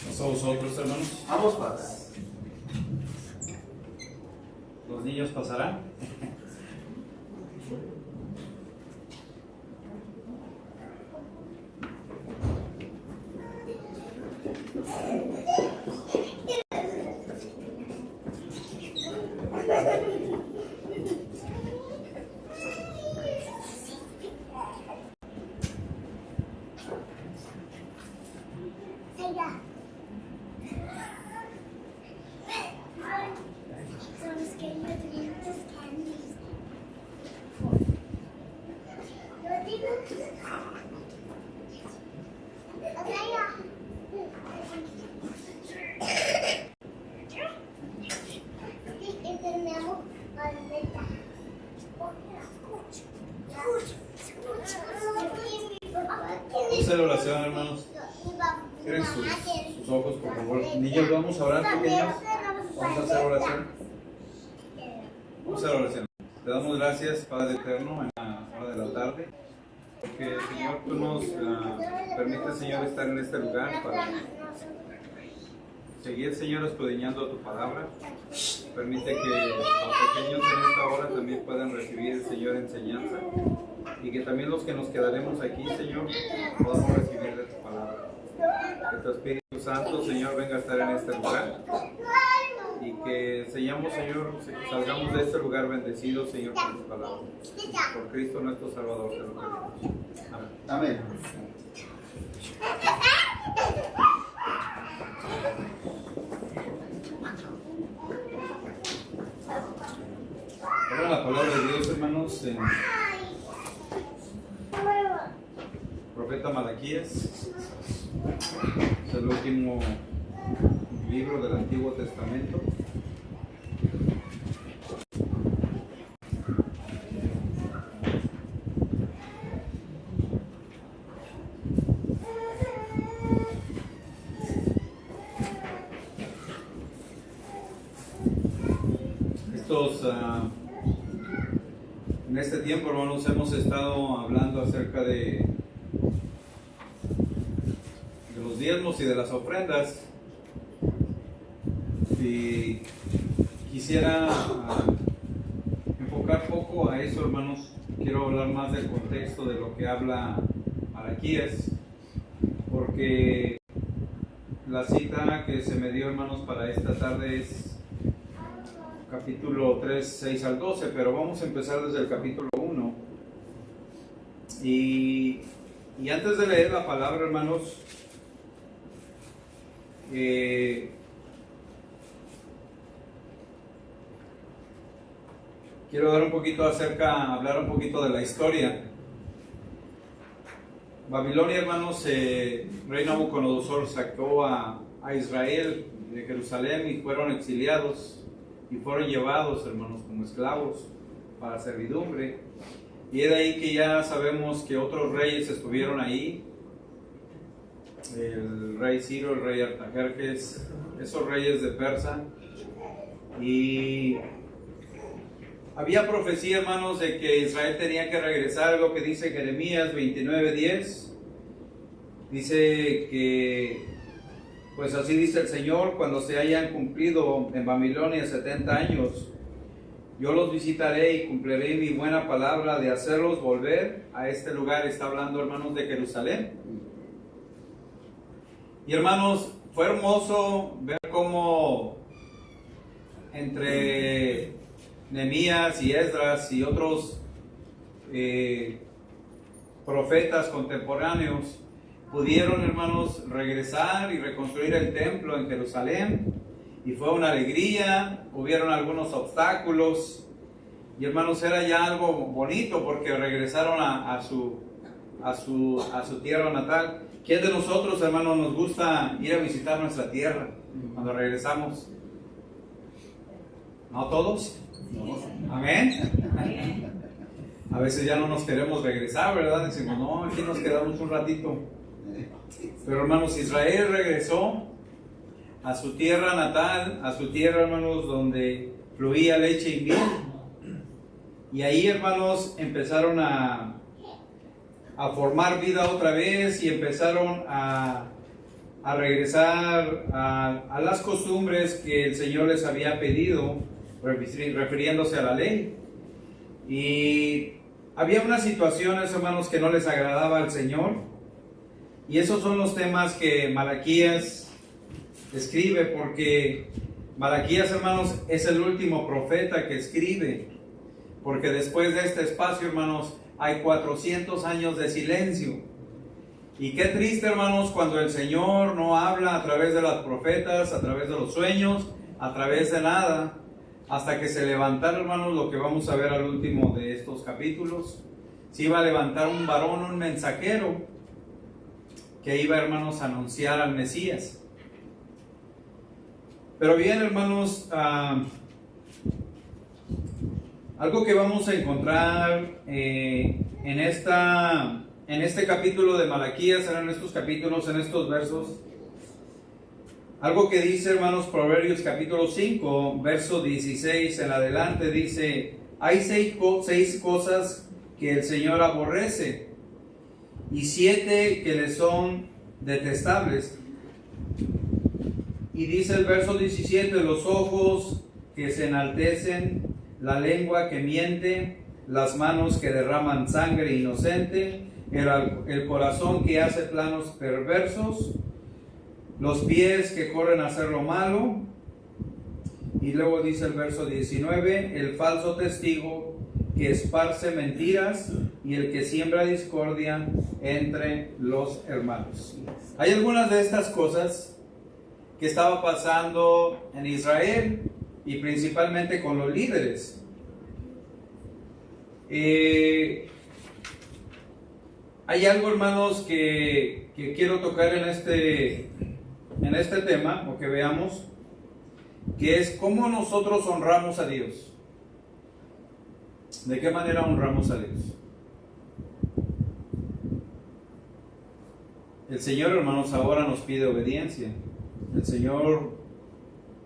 ¿Pasó vosotros, hermanos? Vamos, Padre. ¿Los niños pasarán? Vamos a hacer oración, hermanos. Cierren sus ojos, por favor. Niños, vamos a orar, pequeños. Vamos a hacer oración. Vamos a hacer oración. Te damos gracias, Padre Eterno, en la hora de la tarde, porque, Señor, tú nos permites, Señor, estar en este lugar para seguir, Señor, escudriñando tu palabra. Permite que los pequeños en esta hora también puedan recibir, Señor, enseñanza, y que también los que nos quedaremos aquí, Señor, podamos recibir de tu palabra. Que tu Espíritu Santo, Señor, venga a estar en este lugar, y que Señor, salgamos de este lugar bendecidos, Señor, por tu palabra. Por Cristo nuestro Salvador te lo pedimos. Amén. Amén. Ahora la palabra de Dios, hermanos, en profeta Malaquías. Es el último libro del Antiguo Testamento. En este tiempo, hermanos, hemos estado hablando acerca de los diezmos y de las ofrendas, y quisiera enfocar poco a eso, hermanos. Quiero hablar más del contexto de lo que habla Malaquías, porque la cita que se me dio, hermanos, para esta tarde es capítulo 3, 6 al 12, pero vamos a empezar desde el capítulo 1. Y antes de leer la palabra, hermanos, quiero hablar un poquito de la historia. Babilonia, hermanos, rey Nabucodonosor sacó a Israel de Jerusalén y fueron exiliados y fueron llevados, hermanos, como esclavos para servidumbre. Y es de ahí que ya sabemos que otros reyes estuvieron ahí, el rey Ciro, el rey Artajerjes, esos reyes de Persa. Y había profecía, hermanos, de que Israel tenía que regresar, lo que dice Jeremías 29:10. Dice que, pues así dice el Señor, cuando se hayan cumplido en Babilonia 70 años, yo los visitaré y cumpliré mi buena palabra de hacerlos volver a este lugar. Está hablando, hermanos, de Jerusalén. Y, hermanos, fue hermoso ver cómo entre Nehemías y Esdras y otros profetas contemporáneos pudieron, hermanos, regresar y reconstruir el templo en Jerusalén, y fue una alegría. Hubieron algunos obstáculos, y, hermanos, era ya algo bonito porque regresaron a su tierra natal. ¿Quién de nosotros, hermanos, nos gusta ir a visitar nuestra tierra cuando regresamos? ¿No todos? Amén. A veces ya no nos queremos regresar, ¿verdad? Decimos, no, aquí nos quedamos un ratito. Pero, hermanos, Israel regresó a su tierra natal, a su tierra, hermanos, donde fluía leche y miel. Y ahí, hermanos, empezaron a formar vida otra vez, y empezaron a a regresar a las costumbres que el Señor les había pedido, refiriéndose a la ley. Y había unas situaciones, hermanos, que no les agradaba al Señor. Y esos son los temas que Malaquías escribe, porque Malaquías, hermanos, es el último profeta que escribe. Porque después de este espacio, hermanos, hay 400 años de silencio. Y qué triste, hermanos, cuando el Señor no habla a través de los profetas, a través de los sueños, a través de nada, hasta que se levantara, hermanos, lo que vamos a ver al último de estos capítulos. Se iba a levantar un varón, un mensajero, que iba, hermanos, a anunciar al Mesías. Pero bien, hermanos, algo que vamos a encontrar en este capítulo de Malaquías, en estos capítulos, en estos versos, algo que dice, hermanos, Proverbios capítulo 5, verso 16 en adelante, dice: hay seis cosas que el Señor aborrece, y 7 que le son detestables. Y dice el verso 17: los ojos que se enaltecen, la lengua que miente, las manos que derraman sangre inocente, el corazón que hace planos perversos, los pies que corren a hacer lo malo. Y luego dice el verso 19: el falso testigo que esparce mentiras y el que siembra discordia entre los hermanos. Hay algunas de estas cosas que estaba pasando en Israel y principalmente con los líderes. Hay algo, hermanos, que quiero tocar en este tema, o que veamos, que es cómo nosotros honramos a Dios. ¿De qué manera honramos a Dios? El Señor, hermanos, ahora nos pide obediencia. El Señor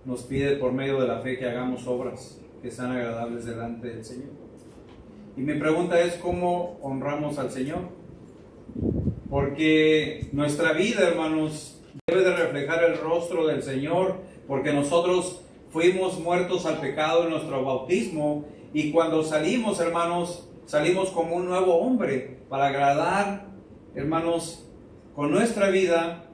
nos pide por medio de la fe que hagamos obras que sean agradables delante del Señor. Y mi pregunta es: ¿cómo honramos al Señor? Porque nuestra vida, hermanos, debe de reflejar el rostro del Señor, porque nosotros fuimos muertos al pecado en nuestro bautismo, y cuando salimos, hermanos, salimos como un nuevo hombre para agradar, hermanos, con nuestra vida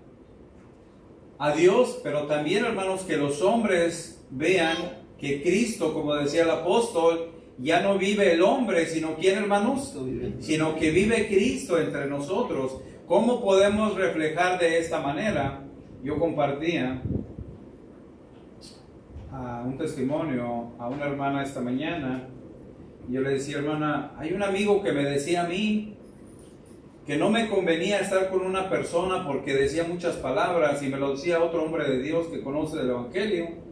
a Dios, pero también, hermanos, que los hombres vean que Cristo, como decía el apóstol, ya no vive el hombre, sino ¿quién, hermanos? Sino que vive Cristo entre nosotros. ¿Cómo podemos reflejar de esta manera? Yo compartía un testimonio a una hermana esta mañana. Y yo le decía: hermana, hay un amigo que me decía a mí que no me convenía estar con una persona porque decía muchas palabras, y me lo decía otro hombre de Dios que conoce del Evangelio.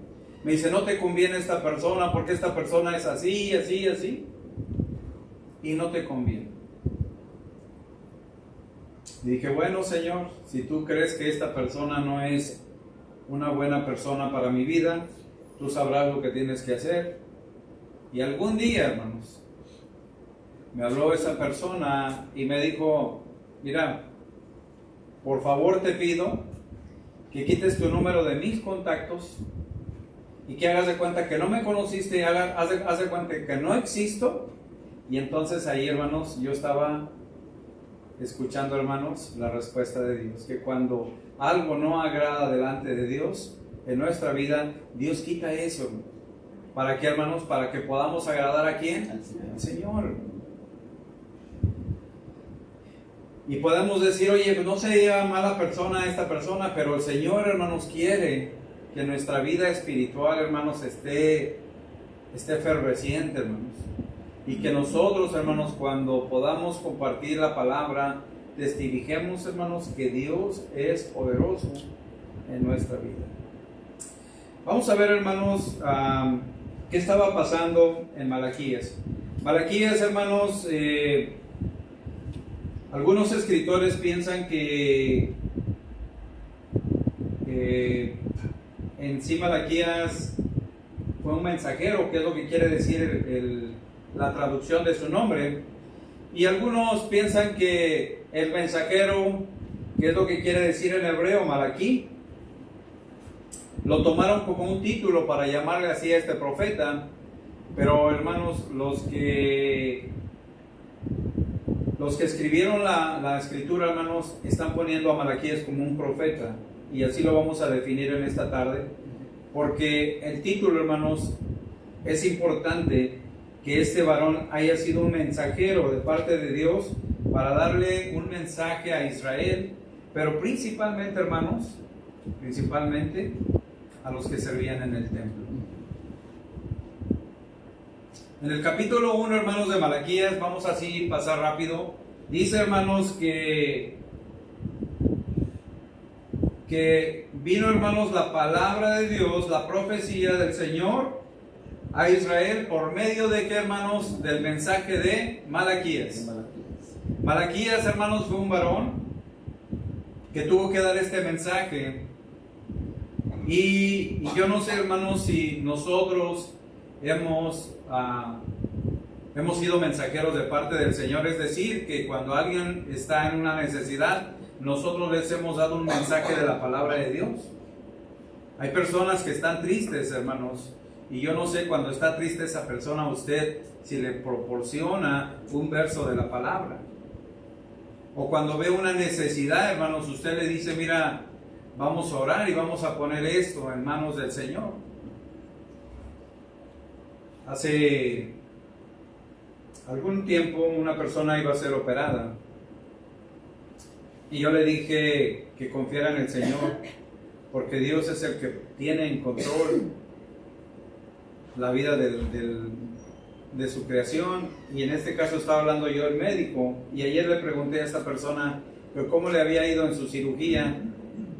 Me dice: no te conviene esta persona porque esta persona es así, así, así, y no te conviene. Y dije: bueno, Señor, si tú crees que esta persona no es una buena persona para mi vida, tú sabrás lo que tienes que hacer. Y algún día, hermanos, me habló esa persona y me dijo: mira, por favor te pido que quites tu número de mis contactos y que hagas de cuenta que no me conociste, haz de cuenta que no existo. Y entonces ahí, hermanos, yo estaba escuchando, hermanos, la respuesta de Dios, que cuando algo no agrada delante de Dios en nuestra vida, Dios quita eso. ¿Para qué, hermanos? Para que podamos agradar ¿a quién? Al Señor. Y podemos decir: oye, no sería mala persona esta persona, pero el Señor, hermanos, quiere que nuestra vida espiritual, hermanos, esté efervesciente, hermanos. Y que nosotros, hermanos, cuando podamos compartir la palabra, testifiquemos, hermanos, que Dios es poderoso en nuestra vida. Vamos a ver, hermanos, qué estaba pasando en Malaquías. Malaquías, hermanos, algunos escritores piensan que en sí Malaquías fue un mensajero, que es lo que quiere decir la traducción de su nombre. Y algunos piensan que el mensajero ¿Qué es lo que quiere decir en hebreo, Malaquí? Lo tomaron como un título para llamarle así a este profeta, pero hermanos, los que escribieron la escritura, hermanos, están poniendo a Malaquías como un profeta, y así lo vamos a definir en esta tarde, porque el título, hermanos, es importante que este varón haya sido un mensajero de parte de Dios para darle un mensaje a Israel, pero principalmente, hermanos, principalmente a los que servían en el templo. En el capítulo 1, hermanos, de Malaquías, vamos así pasar rápido, dice, hermanos, que vino, hermanos, la palabra de Dios, la profecía del Señor a Israel por medio de qué, hermanos, del mensaje de Malaquías. Malaquías, hermanos, fue un varón que tuvo que dar este mensaje, y yo no sé, hermanos, si nosotros hemos sido mensajeros de parte del Señor, es decir, que cuando alguien está en una necesidad, nosotros les hemos dado un mensaje de la palabra de Dios. Hay personas que están tristes, hermanos, y yo no sé, cuando está triste esa persona, a usted si le proporciona un verso de la palabra, o cuando ve una necesidad, hermanos, usted le dice, mira, vamos a orar y vamos a poner esto en manos del Señor. Hace algún tiempo una persona iba a ser operada, y yo le dije que confiara en el Señor, porque Dios es el que tiene en control la vida de su creación, y en este caso estaba hablando yo, el médico, y ayer le pregunté a esta persona que cómo le había ido en su cirugía,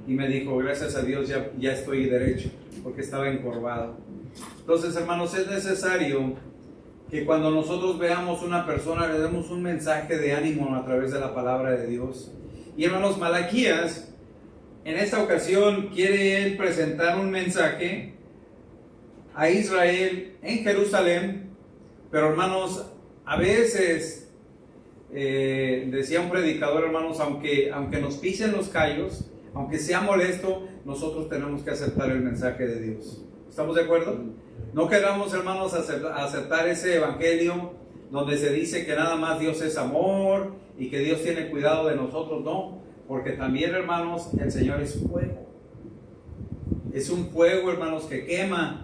y me dijo, gracias a Dios ya estoy derecho, porque estaba encorvado. Entonces, hermanos, es necesario que cuando nosotros veamos una persona, le demos un mensaje de ánimo a través de la palabra de Dios. Y hermanos, Malaquías, en esta ocasión, quiere él presentar un mensaje a Israel en Jerusalén, pero hermanos, a veces, decía un predicador, hermanos, aunque nos pisen los callos, aunque sea molesto, nosotros tenemos que aceptar el mensaje de Dios. ¿Estamos de acuerdo? No queramos, hermanos, aceptar ese evangelio donde se dice que nada más Dios es amor y que Dios tiene cuidado de nosotros. No, porque también, hermanos, el Señor es fuego. Es un fuego, hermanos, que quema,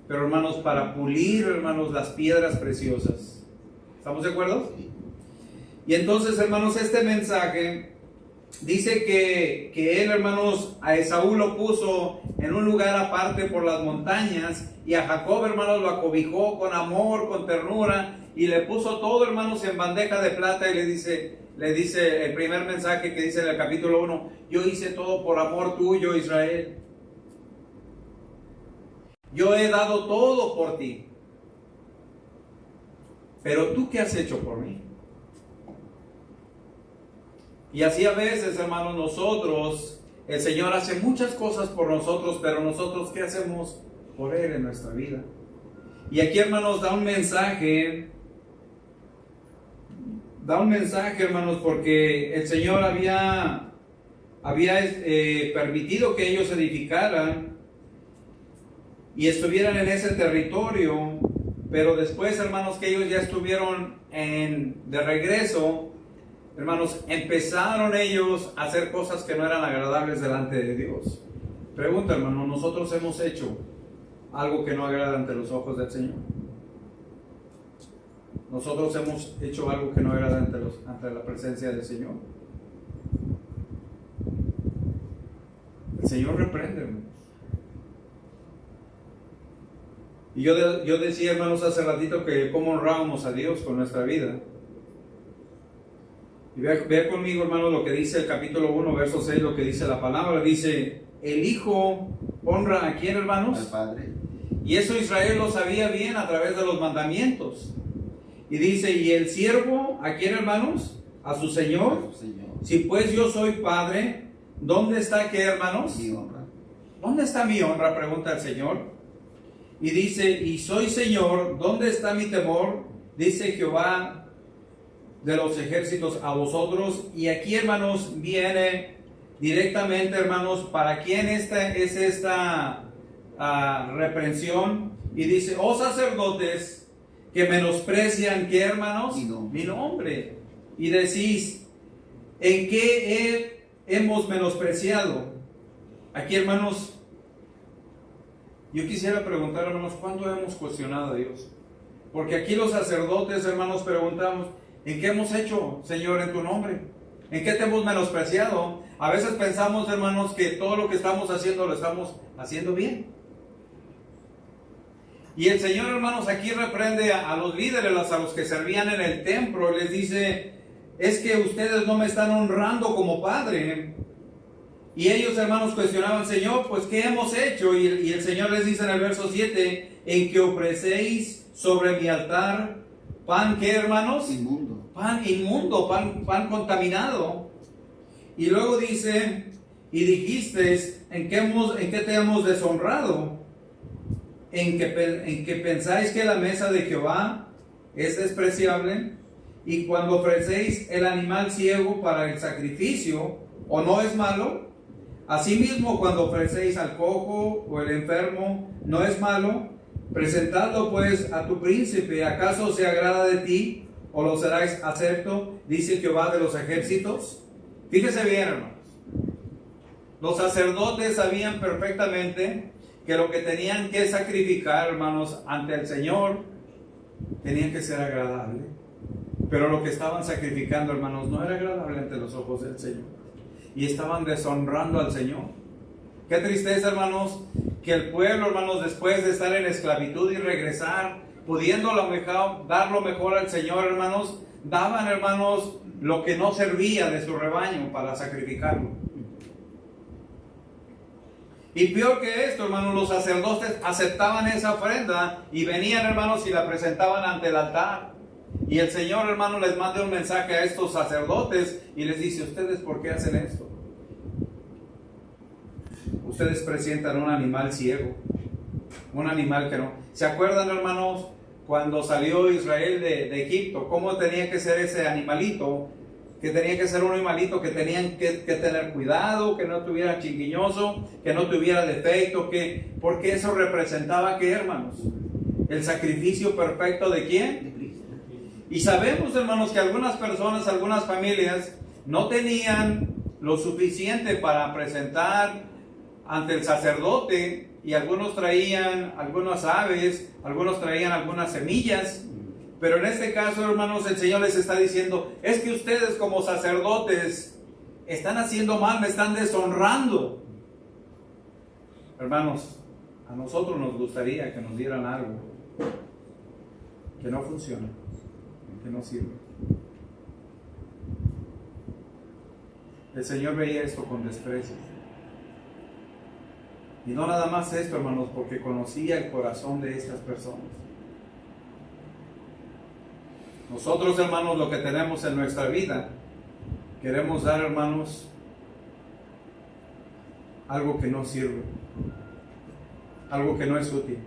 pero, hermanos, para pulir, hermanos, las piedras preciosas. ¿Estamos de acuerdo? Y entonces, hermanos, este mensaje dice que él, hermanos, a Esaú lo puso en un lugar aparte por las montañas, y a Jacob, hermanos, lo acobijó con amor, con ternura, y le puso todo, hermanos, en bandeja de plata, y le dice el primer mensaje que dice en el capítulo 1, yo hice todo por amor tuyo, Israel. Yo he dado todo por ti. Pero tú, ¿qué has hecho por mí? Y así a veces, hermanos, nosotros, el Señor hace muchas cosas por nosotros, pero nosotros, ¿qué hacemos por Él en nuestra vida? Y aquí, hermanos, da un mensaje, hermanos, porque el Señor había permitido que ellos edificaran y estuvieran en ese territorio, pero después, hermanos, que ellos ya estuvieron de regreso, hermanos, empezaron ellos a hacer cosas que no eran agradables delante de Dios. Pregunta, hermano, ¿nosotros hemos hecho algo que no agrada ante los ojos del Señor? ¿Nosotros hemos hecho algo que no agrada ante la presencia del Señor? El Señor reprende, hermanos. Y yo decía, hermanos, hace ratito que cómo honrábamos a Dios con nuestra vida. Y vea conmigo, hermanos, lo que dice el capítulo 1, verso 6, lo que dice la palabra. Dice, el Hijo honra ¿a quién, hermanos? Al Padre. Y eso Israel lo sabía bien a través de los mandamientos. Y dice, ¿y el siervo a quién, hermanos? A su Señor. Si pues yo soy Padre, ¿dónde está qué, hermanos? Mi honra. ¿Dónde está mi honra? Pregunta el Señor. Y dice, y soy Señor, ¿dónde está mi temor? Dice Jehová de los ejércitos a vosotros. Y aquí, hermanos, viene directamente, hermanos, para quién es esta reprensión. Y dice, oh sacerdotes, que menosprecian, ¿qué, hermanos? Mi nombre. Y decís, ¿en qué hemos menospreciado? Aquí, hermanos, yo quisiera preguntar, hermanos, ¿cuándo hemos cuestionado a Dios? Porque aquí los sacerdotes, hermanos, preguntamos, ¿en qué hemos hecho, Señor, en tu nombre? ¿En qué te hemos menospreciado? A veces pensamos, hermanos, que todo lo que estamos haciendo lo estamos haciendo bien. Y el Señor, hermanos, aquí reprende a los líderes, a los que servían en el templo. Les dice, es que ustedes no me están honrando como Padre. Y ellos, hermanos, cuestionaban, Señor, pues ¿qué hemos hecho? Y el Señor les dice en el verso 7, en que ofrecéis sobre mi altar pan, ¿qué, hermanos? Inmundo. Pan inmundo, pan contaminado. Y luego dice, y dijisteis, ¿en qué te hemos deshonrado? En que pensáis que la mesa de Jehová es despreciable, y cuando ofrecéis el animal ciego para el sacrificio, ¿o no es malo? Asimismo, cuando ofrecéis al cojo o el enfermo, ¿no es malo? Presentadlo pues a tu príncipe, ¿acaso se agrada de ti, o lo serás acepto? Dice Jehová de los ejércitos. Fíjese bien, hermanos. Los sacerdotes sabían perfectamente que lo que tenían que sacrificar, hermanos, ante el Señor, tenía que ser agradable. Pero lo que estaban sacrificando, hermanos, no era agradable ante los ojos del Señor. Y estaban deshonrando al Señor. Qué tristeza, hermanos, que el pueblo, hermanos, después de estar en esclavitud y regresar, pudiendo dar lo mejor al Señor, hermanos, daban, hermanos, lo que no servía de su rebaño para sacrificarlo. Y peor que esto, hermanos, los sacerdotes aceptaban esa ofrenda y venían, hermanos, y la presentaban ante el altar. Y el Señor, hermano, les manda un mensaje a estos sacerdotes y les dice, ¿ustedes por qué hacen esto? Ustedes presentan un animal ciego, un animal que no. ¿Se acuerdan, hermanos, cuando salió Israel de Egipto? ¿Cómo tenía que ser ese animalito? Que tenía que ser un animalito que tenían que tener cuidado, que no tuviera chinguiñoso, que no tuviera defecto, porque eso representaba, ¿qué, hermanos? El sacrificio perfecto ¿de quién? Y sabemos, hermanos, que algunas personas, algunas familias no tenían lo suficiente para presentar ante el sacerdote, y algunos traían algunas aves, algunos traían algunas semillas. Pero en este caso, hermanos, el Señor les está diciendo, es que ustedes como sacerdotes están haciendo mal, me están deshonrando. Hermanos, a nosotros nos gustaría que nos dieran algo que no funciona, que no sirve. El Señor veía esto con desprecio. Y no nada más esto, hermanos, porque conocía el corazón de estas personas. Nosotros, hermanos, lo que tenemos en nuestra vida, queremos dar, hermanos, algo que no sirve, algo que no es útil.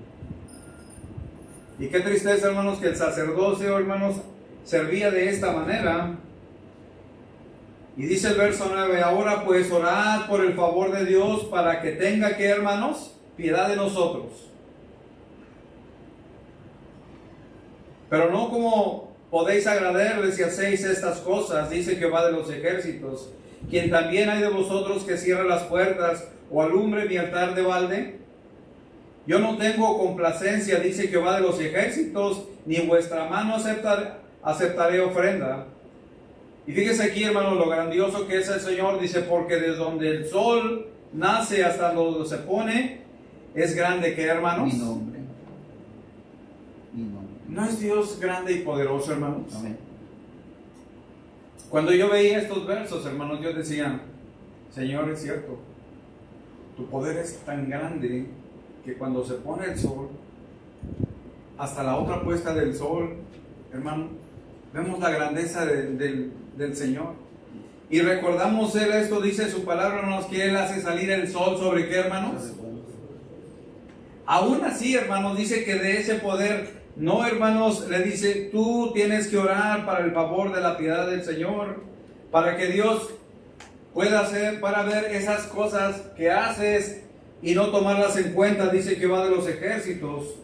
Y qué tristeza, hermanos, que el sacerdocio, hermanos, servía de esta manera. Y dice el verso 9, ahora pues orad por el favor de Dios para que tenga, ¿qué, hermanos? Piedad de nosotros. Pero no como podéis agradarle si hacéis estas cosas, dice Jehová de los ejércitos, quien también hay de vosotros que cierre las puertas o alumbre mi altar de balde. Yo no tengo complacencia, dice Jehová de los ejércitos, ni en vuestra mano aceptaré ofrenda. Y fíjese aquí, hermano, lo grandioso que es el Señor. Dice, porque desde donde el sol nace hasta donde se pone, es grande, ¿qué, hermanos? Mi nombre. ¿No es Dios grande y poderoso, hermanos? Amén. Cuando yo veía estos versos, hermanos, yo decía, Señor, es cierto, tu poder es tan grande que cuando se pone el sol, hasta la otra puesta del sol, hermano, vemos la grandeza del Señor. Y recordamos Él esto, dice su palabra, hermanos, que Él hace salir el sol sobre ¿qué, hermanos? Aún así, hermanos, dice que de ese poder, no, hermanos, le dice, tú tienes que orar para el favor de la piedad del Señor, para que Dios pueda hacer para ver esas cosas que haces y no tomarlas en cuenta, dice Jehová de los ejércitos.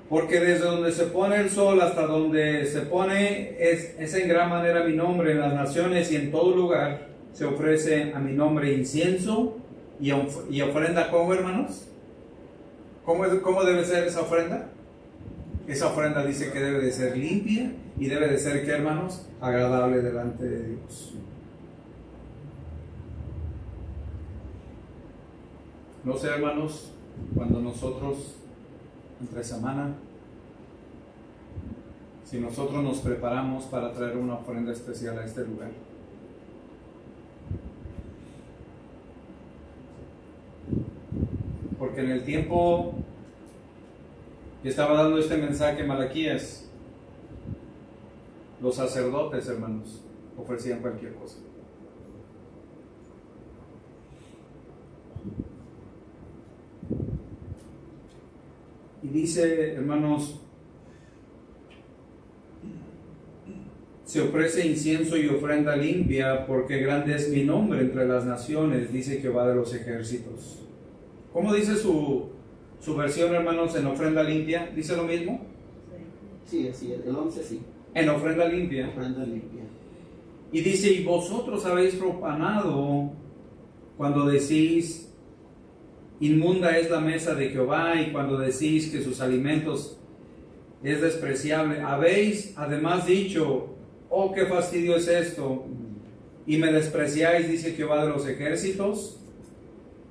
Porque desde donde se pone el sol hasta donde se pone es en gran manera mi nombre en las naciones, y en todo lugar se ofrece a mi nombre incienso y ofrenda. ¿Cómo, hermanos? ¿Cómo debe ser esa ofrenda? Esa ofrenda dice que debe de ser limpia y debe de ser, ¿qué, hermanos? Agradable delante de Dios. No sé, hermanos, cuando nosotros entre semana, si nosotros nos preparamos para traer una ofrenda especial a este lugar. Porque en el tiempo que estaba dando este mensaje Malaquías, los sacerdotes, hermanos, ofrecían cualquier cosa. Y dice, hermanos, se ofrece incienso y ofrenda limpia, porque grande es mi nombre entre las naciones, dice Jehová de los ejércitos. ¿Cómo dice su versión, hermanos, en ofrenda limpia? ¿Dice lo mismo? Sí, así es, el 11 sí. En ofrenda limpia. Ofrenda limpia. Y dice, y vosotros habéis profanado cuando decís, inmunda es la mesa de Jehová, y cuando decís que sus alimentos es despreciable. Habéis además dicho, oh, qué fastidio es esto, y me despreciáis, dice Jehová de los ejércitos.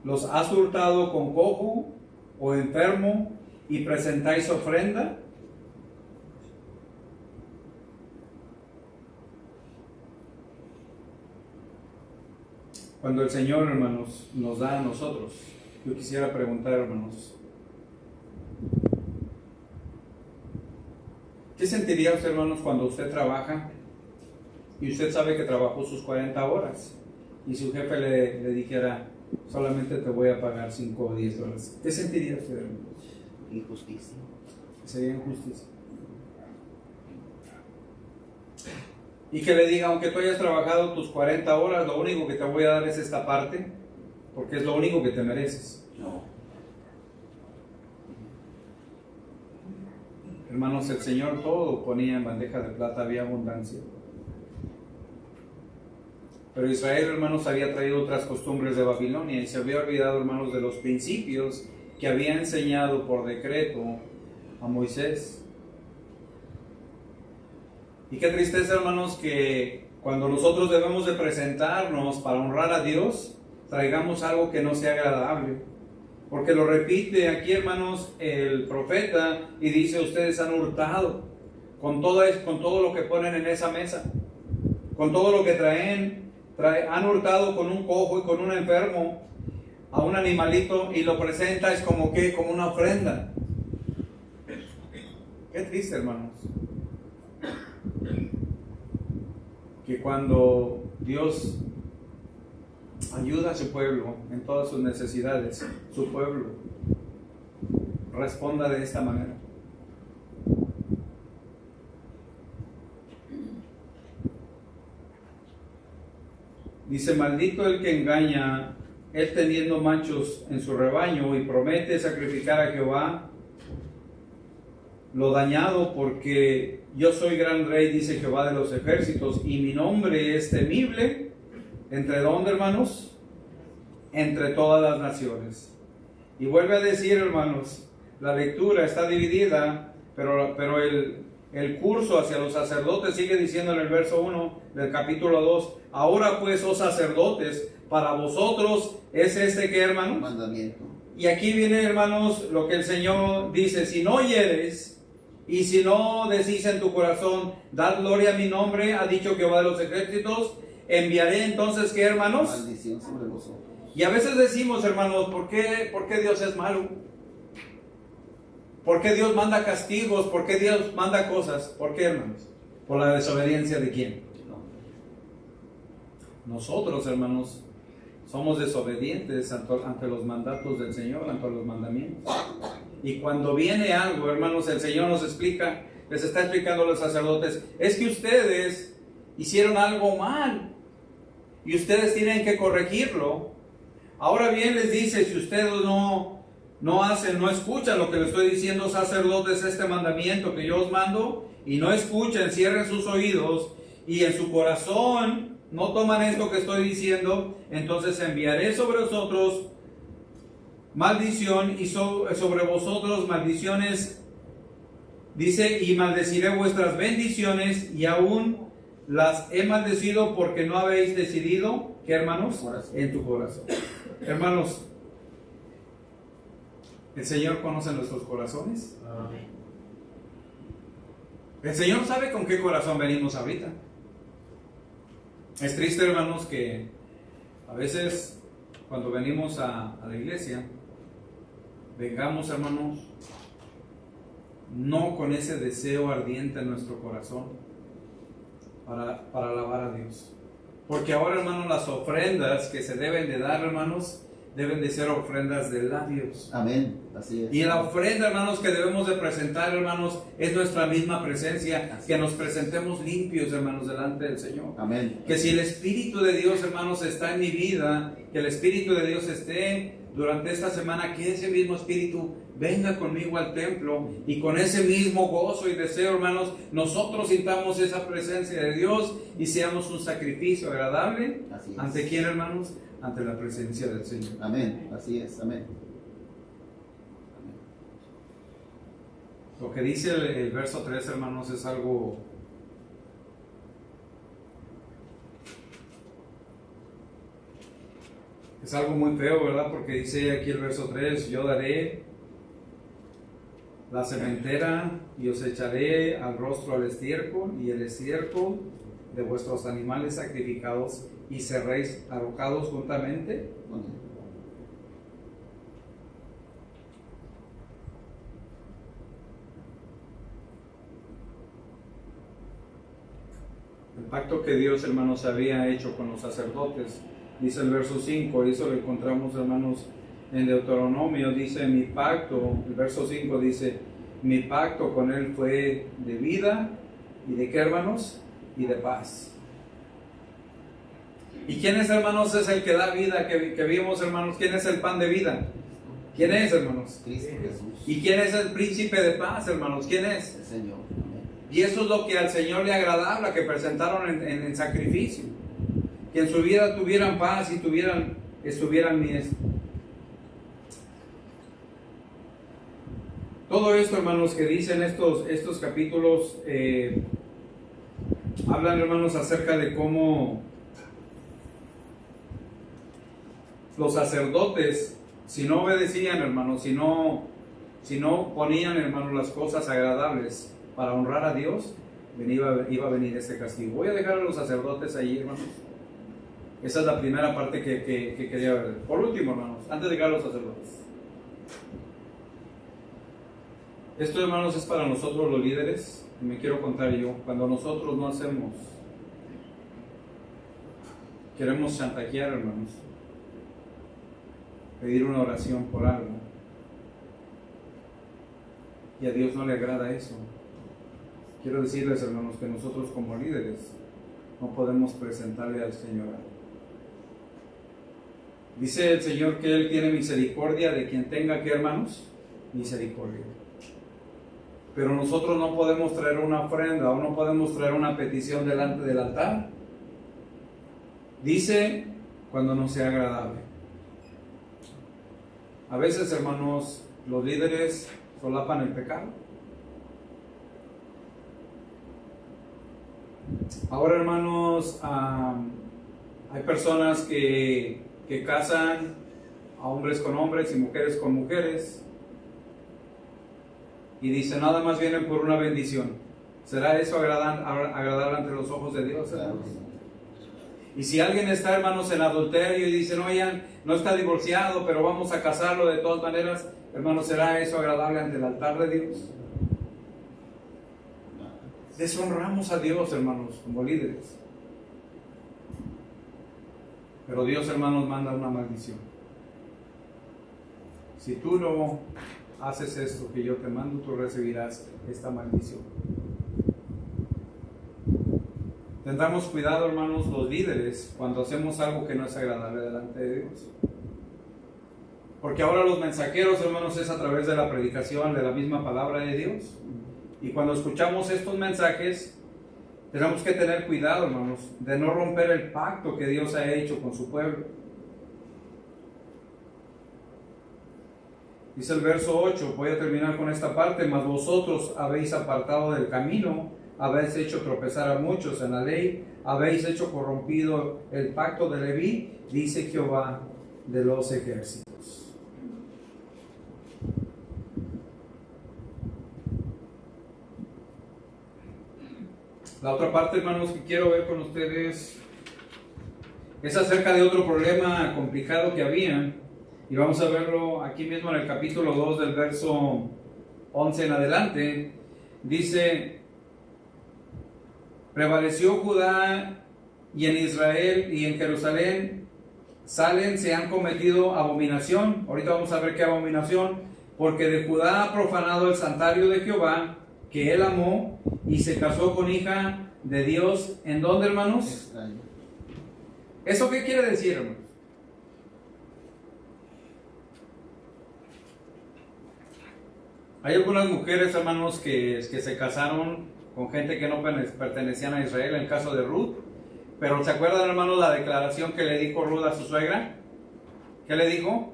Los has hurtado con cojo o enfermo, y presentáis ofrenda. Cuando el Señor, hermanos, nos da a nosotros, yo quisiera preguntar, hermanos, ¿qué sentiría usted, hermanos, cuando usted trabaja y usted sabe que trabajó sus 40 horas y su jefe le dijera, solamente te voy a pagar 5 o 10 horas? ¿Qué sentiría usted, hermanos? Injusticia. Sería injusticia. Y que le diga, aunque tú hayas trabajado tus 40 horas, lo único que te voy a dar es esta parte, porque es lo único que te mereces. No. Hermanos, el Señor todo ponía en bandeja de plata, había abundancia. Pero Israel, hermanos, había traído otras costumbres de Babilonia y se había olvidado, hermanos, de los principios que había enseñado por decreto a Moisés. Y qué tristeza, hermanos, que cuando nosotros debemos de presentarnos para honrar a Dios, traigamos algo que no sea agradable. Porque lo repite aquí, hermanos, el profeta, y dice, ustedes han hurtado con todo lo que ponen en esa mesa, con todo lo que traen, han hurtado con un cojo y con un enfermo a un animalito, y lo presentas como una ofrenda. Qué triste, hermanos, que cuando Dios ayuda a su pueblo en todas sus necesidades, su pueblo responda de esta manera. Dice, maldito el que engaña, él teniendo machos en su rebaño, y promete sacrificar a Jehová lo dañado, porque yo soy gran rey, dice Jehová de los ejércitos, y mi nombre es temible. ¿Entre dónde, hermanos? Entre todas las naciones. Y vuelve a decir, hermanos, la lectura está dividida, pero el curso hacia los sacerdotes sigue diciendo en el verso 1 del capítulo 2, ahora pues, oh sacerdotes, para vosotros es ¿qué, hermanos? Mandamiento. Y aquí viene, hermanos, lo que el Señor dice, si no oyeres, y si no decís en tu corazón, dad gloria a mi nombre, ha dicho Jehová de los ejércitos, enviaré entonces, ¿qué, hermanos? Maldición sobre vosotros. Y a veces decimos, hermanos, ¿por qué Dios es malo? ¿Por qué Dios manda castigos? ¿Por qué Dios manda cosas? ¿Por qué, hermanos? ¿Por la desobediencia de quién? No. Nosotros, hermanos, somos desobedientes ante los mandatos del Señor, ante los mandamientos. Y cuando viene algo, hermanos, el Señor nos explica, les está explicando a los sacerdotes, es que ustedes hicieron algo mal y ustedes tienen que corregirlo. Ahora bien les dice, si ustedes no hacen, no escuchan lo que les estoy diciendo, sacerdotes, este mandamiento que yo os mando, y no escuchan, cierren sus oídos, y en su corazón no toman esto que estoy diciendo, entonces enviaré sobre vosotros maldición, y sobre vosotros maldiciones, dice, y maldeciré vuestras bendiciones, y aún las he maldecido porque no habéis decidido, ¿qué, hermanos? En tu corazón. Hermanos, ¿el Señor conoce nuestros corazones? Amén. El Señor sabe con qué corazón venimos ahorita. Es triste, hermanos, que a veces cuando venimos a la iglesia, vengamos, hermanos, no con ese deseo ardiente en nuestro corazón para alabar a Dios. Porque ahora, hermanos, las ofrendas que se deben de dar, hermanos, deben de ser ofrendas de labios. Amén. Así es. Y la ofrenda, hermanos, que debemos de presentar, hermanos, es nuestra misma presencia. Que nos presentemos limpios, hermanos, delante del Señor. Amén. Que si el Espíritu de Dios, hermanos, está en mi vida, que el Espíritu de Dios esté durante esta semana, que ese mismo Espíritu venga conmigo al templo, y con ese mismo gozo y deseo, hermanos, nosotros sintamos esa presencia de Dios y seamos un sacrificio agradable. Así es. ¿Ante quién, hermanos? Ante la presencia del Señor. Amén. Así es. Amén. Lo que dice el verso 3, hermanos, es algo muy feo, ¿verdad? Porque dice aquí el verso 3, yo daré la sementera y os echaré al rostro al estiércol, y el estiércol de vuestros animales sacrificados, y seréis arrojados juntamente. Amén. El pacto que Dios, hermanos, había hecho con los sacerdotes, dice el verso 5, y eso lo encontramos, hermanos, en Deuteronomio, dice mi pacto, el verso 5 dice, mi pacto con él fue de vida, y de qué, hermanos, y de paz. ¿Y quién es, hermanos, es el que da vida, que vimos, hermanos? ¿Quién es el pan de vida? ¿Quién es, hermanos? Cristo Jesús. ¿Y quién es el príncipe de paz, hermanos? ¿Quién es? El Señor. Amén. Y eso es lo que al Señor le agradaba, que presentaron en sacrificio. Que en su vida tuvieran paz y estuvieran bien. Todo esto, hermanos, que dicen estos capítulos, hablan, hermanos, acerca de cómo los sacerdotes, si no obedecían, hermanos, si no ponían, hermanos, las cosas agradables para honrar a Dios, iba a venir este castigo. Voy a dejar a los sacerdotes ahí, hermanos. Esa es la primera parte que quería ver. Por último, hermanos, antes de dejar a los sacerdotes. Esto, hermanos, es para nosotros los líderes, y me quiero contar yo. Cuando nosotros no hacemos, queremos chantajear, hermanos, pedir una oración por algo, y a Dios no le agrada eso. Quiero decirles, hermanos, que nosotros como líderes no podemos presentarle al Señor algo. Dice el Señor que Él tiene misericordia de quien tenga que, hermanos, misericordia. Pero nosotros no podemos traer una ofrenda o no podemos traer una petición delante del altar. Dice, cuando no sea agradable. A veces, hermanos, los líderes solapan el pecado. Ahora, hermanos, hay personas que casan a hombres con hombres y mujeres con mujeres, y dicen, nada más vienen por una bendición. ¿Será eso agradable ante los ojos de Dios, hermanos? Y si alguien está, hermanos, en adulterio y dicen, oigan, no está divorciado, pero vamos a casarlo de todas maneras, hermanos, ¿será eso agradable ante el altar de Dios? Deshonramos a Dios, hermanos, como líderes. Pero Dios, hermanos, manda una maldición. Si tú no haces esto que yo te mando, tú recibirás esta maldición. Tendremos cuidado, hermanos, los líderes, cuando hacemos algo que no es agradable delante de Dios. Porque ahora los mensajeros, hermanos, es a través de la predicación de la misma palabra de Dios. Y cuando escuchamos estos mensajes, tenemos que tener cuidado, hermanos, de no romper el pacto que Dios ha hecho con su pueblo. Dice el verso 8, voy a terminar con esta parte: mas vosotros habéis apartado del camino, habéis hecho tropezar a muchos en la ley, habéis hecho corrompido el pacto de Leví, dice Jehová de los ejércitos. La otra parte, hermanos, que quiero ver con ustedes es acerca de otro problema complicado que había, y vamos a verlo aquí mismo en el capítulo 2 del verso 11 en adelante. Dice: prevaleció Judá, y en Israel y en Jerusalén se han cometido abominación. Ahorita vamos a ver qué abominación: porque de Judá ha profanado el santuario de Jehová, que él amó, y se casó con hija de Dios. ¿En dónde, hermanos? Extraño. ¿Eso qué quiere decir, hermanos? Hay algunas mujeres, hermanos, que se casaron con gente que no pertenecían a Israel, en el caso de Ruth. Pero ¿se acuerdan, hermanos, la declaración que le dijo Ruth a su suegra? ¿Qué le dijo?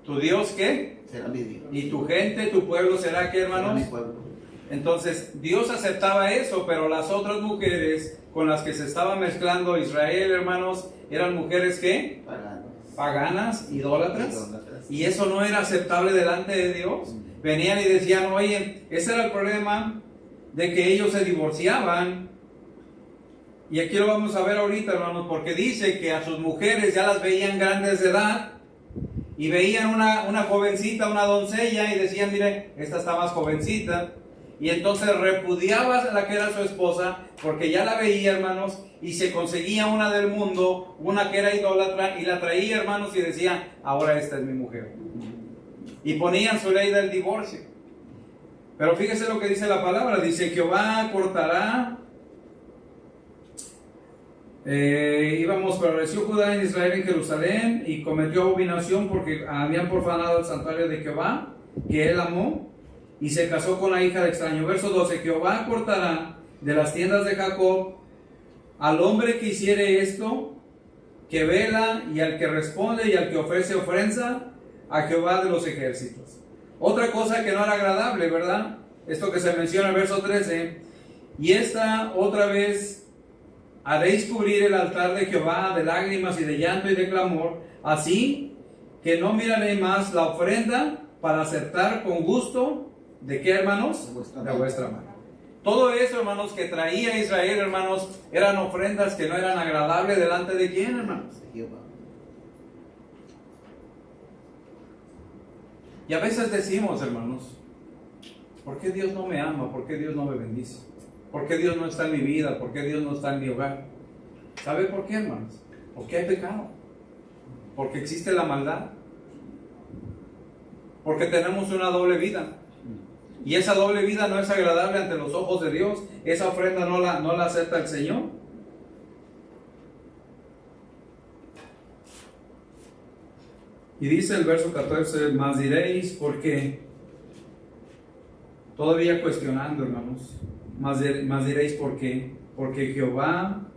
¿Tu Dios qué? Será mi Dios. Y tu gente, tu pueblo será qué, Será hermanos. mi pueblo. Entonces Dios aceptaba eso, pero las otras mujeres con las que se estaba mezclando Israel, hermanos, eran mujeres ¿qué? Paganas, idólatras. Y eso no era aceptable delante de Dios. Venían y decían: oye, ese era el problema, de que ellos se divorciaban. Y aquí lo vamos a ver ahorita, hermanos, porque dice que a sus mujeres ya las veían grandes de edad, y veían una jovencita, una doncella, y decían: mire, esta está más jovencita. Y entonces repudiaba a la que era su esposa, porque ya la veía, hermanos, y se conseguía una del mundo, una que era idólatra, y la traía, hermanos, y decía: ahora esta es mi mujer. Y ponían su ley del divorcio. Pero fíjese lo que dice la palabra: dice: Jehová cortará. Prevaleció Judá en Israel, en Jerusalén, y cometió abominación porque habían profanado el santuario de Jehová, que él amó, y se casó con la hija de extraño. Verso 12: Jehová cortará de las tiendas de Jacob al hombre que hiciere esto, que vela, y al que responde, y al que ofrece ofrenda a Jehová de los ejércitos. Otra cosa que no era agradable, ¿verdad? Esto que se menciona en el verso 13: y esta otra vez haréis cubrir el altar de Jehová de lágrimas y de llanto y de clamor, así que no miraré más la ofrenda para aceptar con gusto. ¿De qué, hermanos? De vuestra mano. Todo eso, hermanos, que traía Israel, hermanos, eran ofrendas que no eran agradables delante de quién, hermanos. Jehová. Y a veces decimos, hermanos: ¿por qué Dios no me ama? ¿Por qué Dios no me bendice? ¿Por qué Dios no está en mi vida? ¿Por qué Dios no está en mi hogar? ¿Sabe por qué, hermanos? Porque hay pecado. Porque existe la maldad. Porque tenemos una doble vida. Y esa doble vida no es agradable ante los ojos de Dios. Esa ofrenda no la acepta el Señor. Y dice el verso 14: mas diréis, ¿por qué? Todavía cuestionando, hermanos. Mas diréis, ¿por qué? Porque Jehová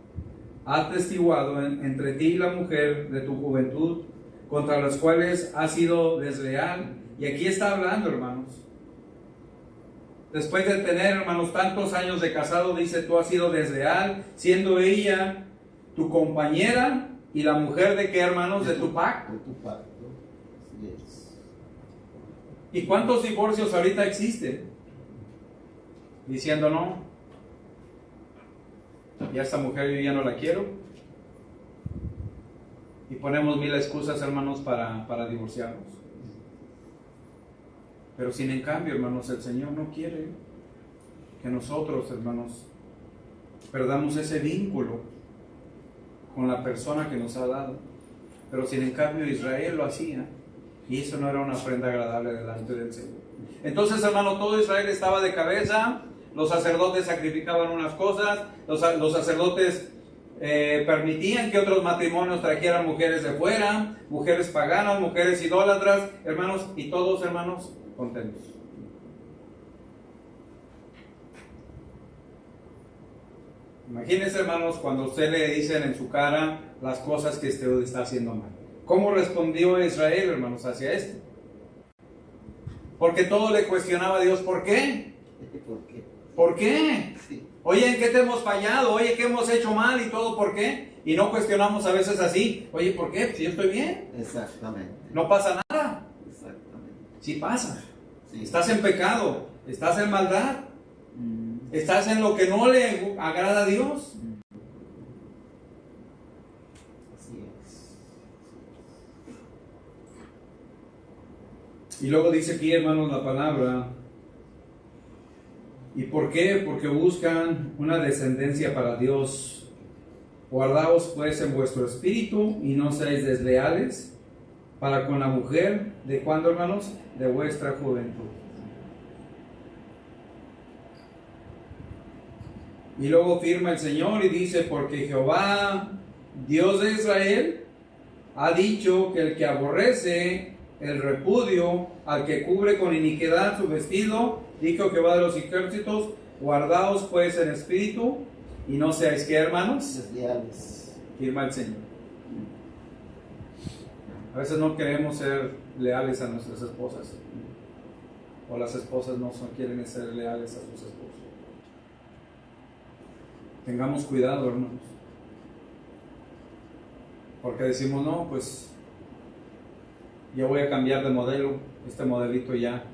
ha testiguado entre ti y la mujer de tu juventud, contra las cuales has sido desleal. Y aquí está hablando, hermanos. Después de tener, hermanos, tantos años de casado, dice: tú has sido desleal, siendo ella tu compañera y la mujer de qué, hermanos, de tu pacto. De tu pacto. Yes. ¿Y cuántos divorcios ahorita existen? Diciendo: no, ya esta mujer yo ya no la quiero. Y ponemos mil excusas, hermanos, para divorciarnos. Pero sin en cambio, hermanos, el Señor no quiere que nosotros, hermanos, perdamos ese vínculo con la persona que nos ha dado. Pero sin en cambio Israel lo hacía, y eso no era una ofrenda agradable delante del Señor. Entonces, hermano, todo Israel estaba de cabeza, los sacerdotes sacrificaban unas cosas, los sacerdotes permitían que otros matrimonios trajeran mujeres de fuera, mujeres paganas, mujeres idólatras, hermanos, y todos, hermanos, contentos. Imagínense, hermanos, cuando a usted le dicen en su cara las cosas que usted está haciendo mal. ¿Cómo respondió Israel, hermanos, hacia esto? Porque todo le cuestionaba a Dios. ¿Por qué? ¿Por qué? ¿Por qué? Sí. Oye, ¿en qué te hemos fallado? Oye, ¿qué hemos hecho mal? Y todo, ¿por qué? Y no cuestionamos a veces así. Oye, ¿por qué? Si yo estoy bien. Exactamente. No pasa nada. Exactamente. Sí pasa. Sí. Estás en pecado. Estás en maldad. Estás en lo que no le agrada a Dios. Así es. Y luego dice aquí, hermanos, la palabra. ¿Y por qué? Porque buscan una descendencia para Dios. Guardaos pues en vuestro espíritu y no seáis desleales para con la mujer. ¿De cuándo, hermanos? De vuestra juventud. Y luego firma el Señor y dice, porque Jehová, Dios de Israel, ha dicho que el que aborrece el repudio al que cubre con iniquidad su vestido, dijo Jehová de los ejércitos, guardaos pues en espíritu y no seáis que, hermanos, Desleales. firma el Señor. A veces no queremos ser leales a nuestras esposas, o las esposas no quieren ser leales a sus esposos. Tengamos cuidado, hermanos, porque decimos, no, pues yo voy a cambiar de modelo, este modelito ya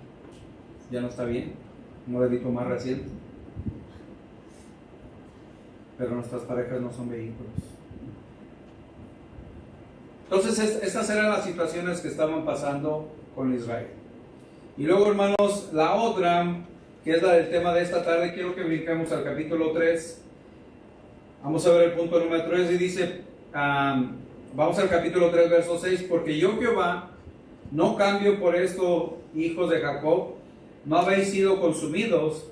no está bien, un modelito más reciente, pero nuestras parejas no son vehículos. Entonces estas eran las situaciones que estaban pasando con Israel. Y luego, hermanos, la otra, que es la del tema de esta tarde, quiero que brinquemos al capítulo 3. Vamos a ver el punto número 3 y dice, vamos al capítulo 3, verso 6, porque yo Jehová no cambio por esto, hijos de Jacob, no habéis sido consumidos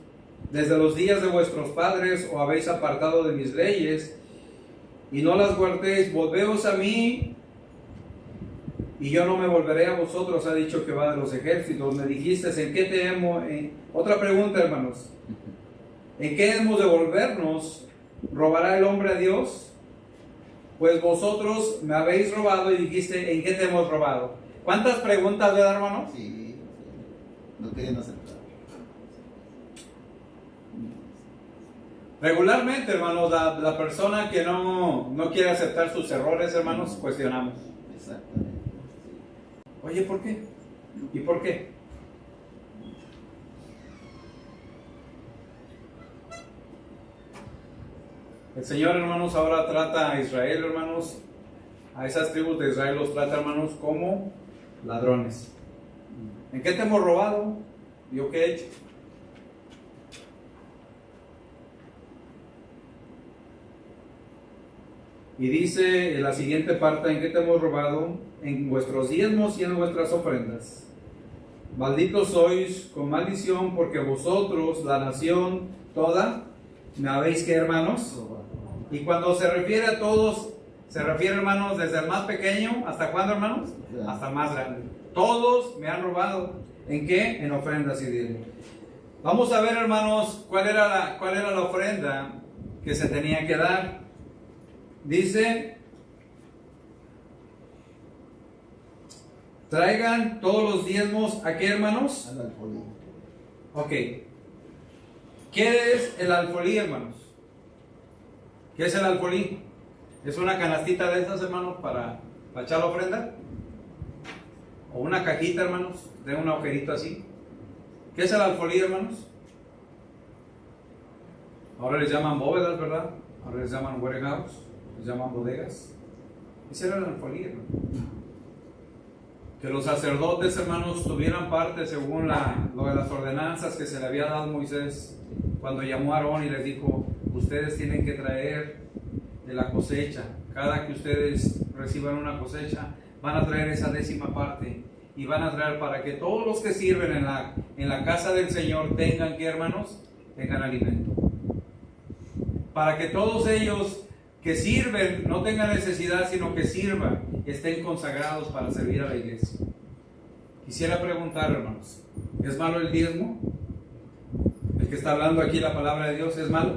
desde los días de vuestros padres, o habéis apartado de mis leyes, y no las guardéis. Volveos a mí, y yo no me volveré a vosotros, ha dicho Jehová de los ejércitos. Me dijiste, ¿en qué te hemos? Otra pregunta, hermanos, ¿en qué hemos de volvernos? ¿Robará el hombre a Dios? Pues vosotros me habéis robado, y dijiste, ¿en qué te hemos robado? ¿Cuántas preguntas, verdad, hermanos? Sí. No querían aceptar. Regularmente, hermanos, la persona que no quiere aceptar sus errores, hermanos, cuestionamos. Exactamente. Oye, ¿por qué? ¿Y por qué? El Señor, hermanos, ahora trata a Israel, hermanos, a esas tribus de Israel los trata, hermanos, como ladrones. ¿En qué te hemos robado? ¿Yo qué he hecho? Y dice en la siguiente parte, ¿en qué te hemos robado? En vuestros diezmos y en vuestras ofrendas. Malditos sois con maldición, porque vosotros, la nación toda, ¿me habéis qué, hermanos? Y cuando se refiere a todos, se refiere, hermanos, desde el más pequeño, ¿hasta cuándo, hermanos? Hasta el más grande. Todos me han robado. ¿En qué? En ofrendas y diezmos. Vamos a ver, hermanos, cuál era la ofrenda que se tenía que dar. Dice, traigan todos los diezmos, ¿a qué, hermanos? Al alfolí. Ok. ¿Qué es el alfolí, hermanos? ¿Qué es el alfolí? ¿Es una canastita de estas, hermanos, para echar la ofrenda? ¿O una cajita, hermanos, de un agujerito así? ¿Qué es el alfolí, hermanos? Ahora les llaman bóvedas, ¿verdad? Ahora les llaman warehouse, les llaman bodegas. Ese era el alfolí, hermano. Que los sacerdotes, hermanos, tuvieran parte según lo de las ordenanzas que se le había dado a Moisés cuando llamó a Aarón y les dijo, ustedes tienen que traer de la cosecha, cada que ustedes reciban una cosecha, van a traer esa 10ª parte y van a traer para que todos los que sirven en la casa del Señor tengan que, hermanos, tengan alimento. Para que todos ellos que sirven no tengan necesidad, sino que sirvan, estén consagrados para servir a la iglesia. Quisiera preguntar, hermanos, ¿es malo el diezmo? ¿El que está hablando aquí la palabra de Dios es malo?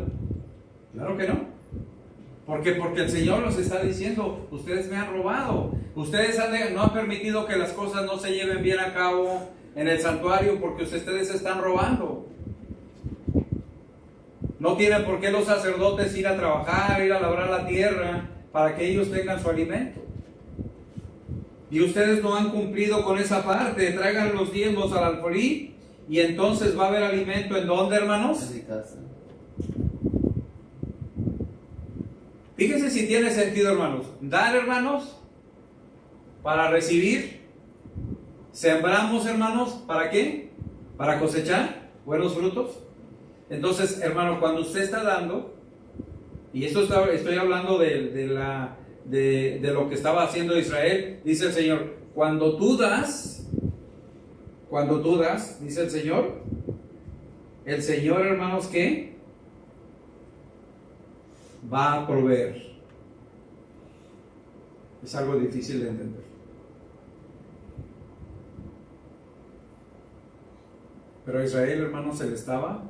Claro que no. ¿Por qué? Porque el Señor nos está diciendo, ustedes me han robado, ustedes no han permitido que las cosas no se lleven bien a cabo en el santuario porque ustedes están robando. No tienen por qué los sacerdotes ir a trabajar, ir a labrar la tierra para que ellos tengan su alimento. Y ustedes no han cumplido con esa parte. Traigan los diezmos al alfolí y entonces va a haber alimento. ¿En dónde, hermanos? En mi casa. Fíjense si tiene sentido, hermanos. Dar, hermanos, para recibir. Sembramos, hermanos, ¿para qué? Para cosechar buenos frutos. Entonces, hermano, cuando usted está dando, y esto estoy hablando de lo que estaba haciendo Israel, dice el Señor, cuando tú das, dice el Señor, hermanos, ¿qué? Va a proveer. Es algo difícil de entender. Pero a Israel, hermanos, se le estaba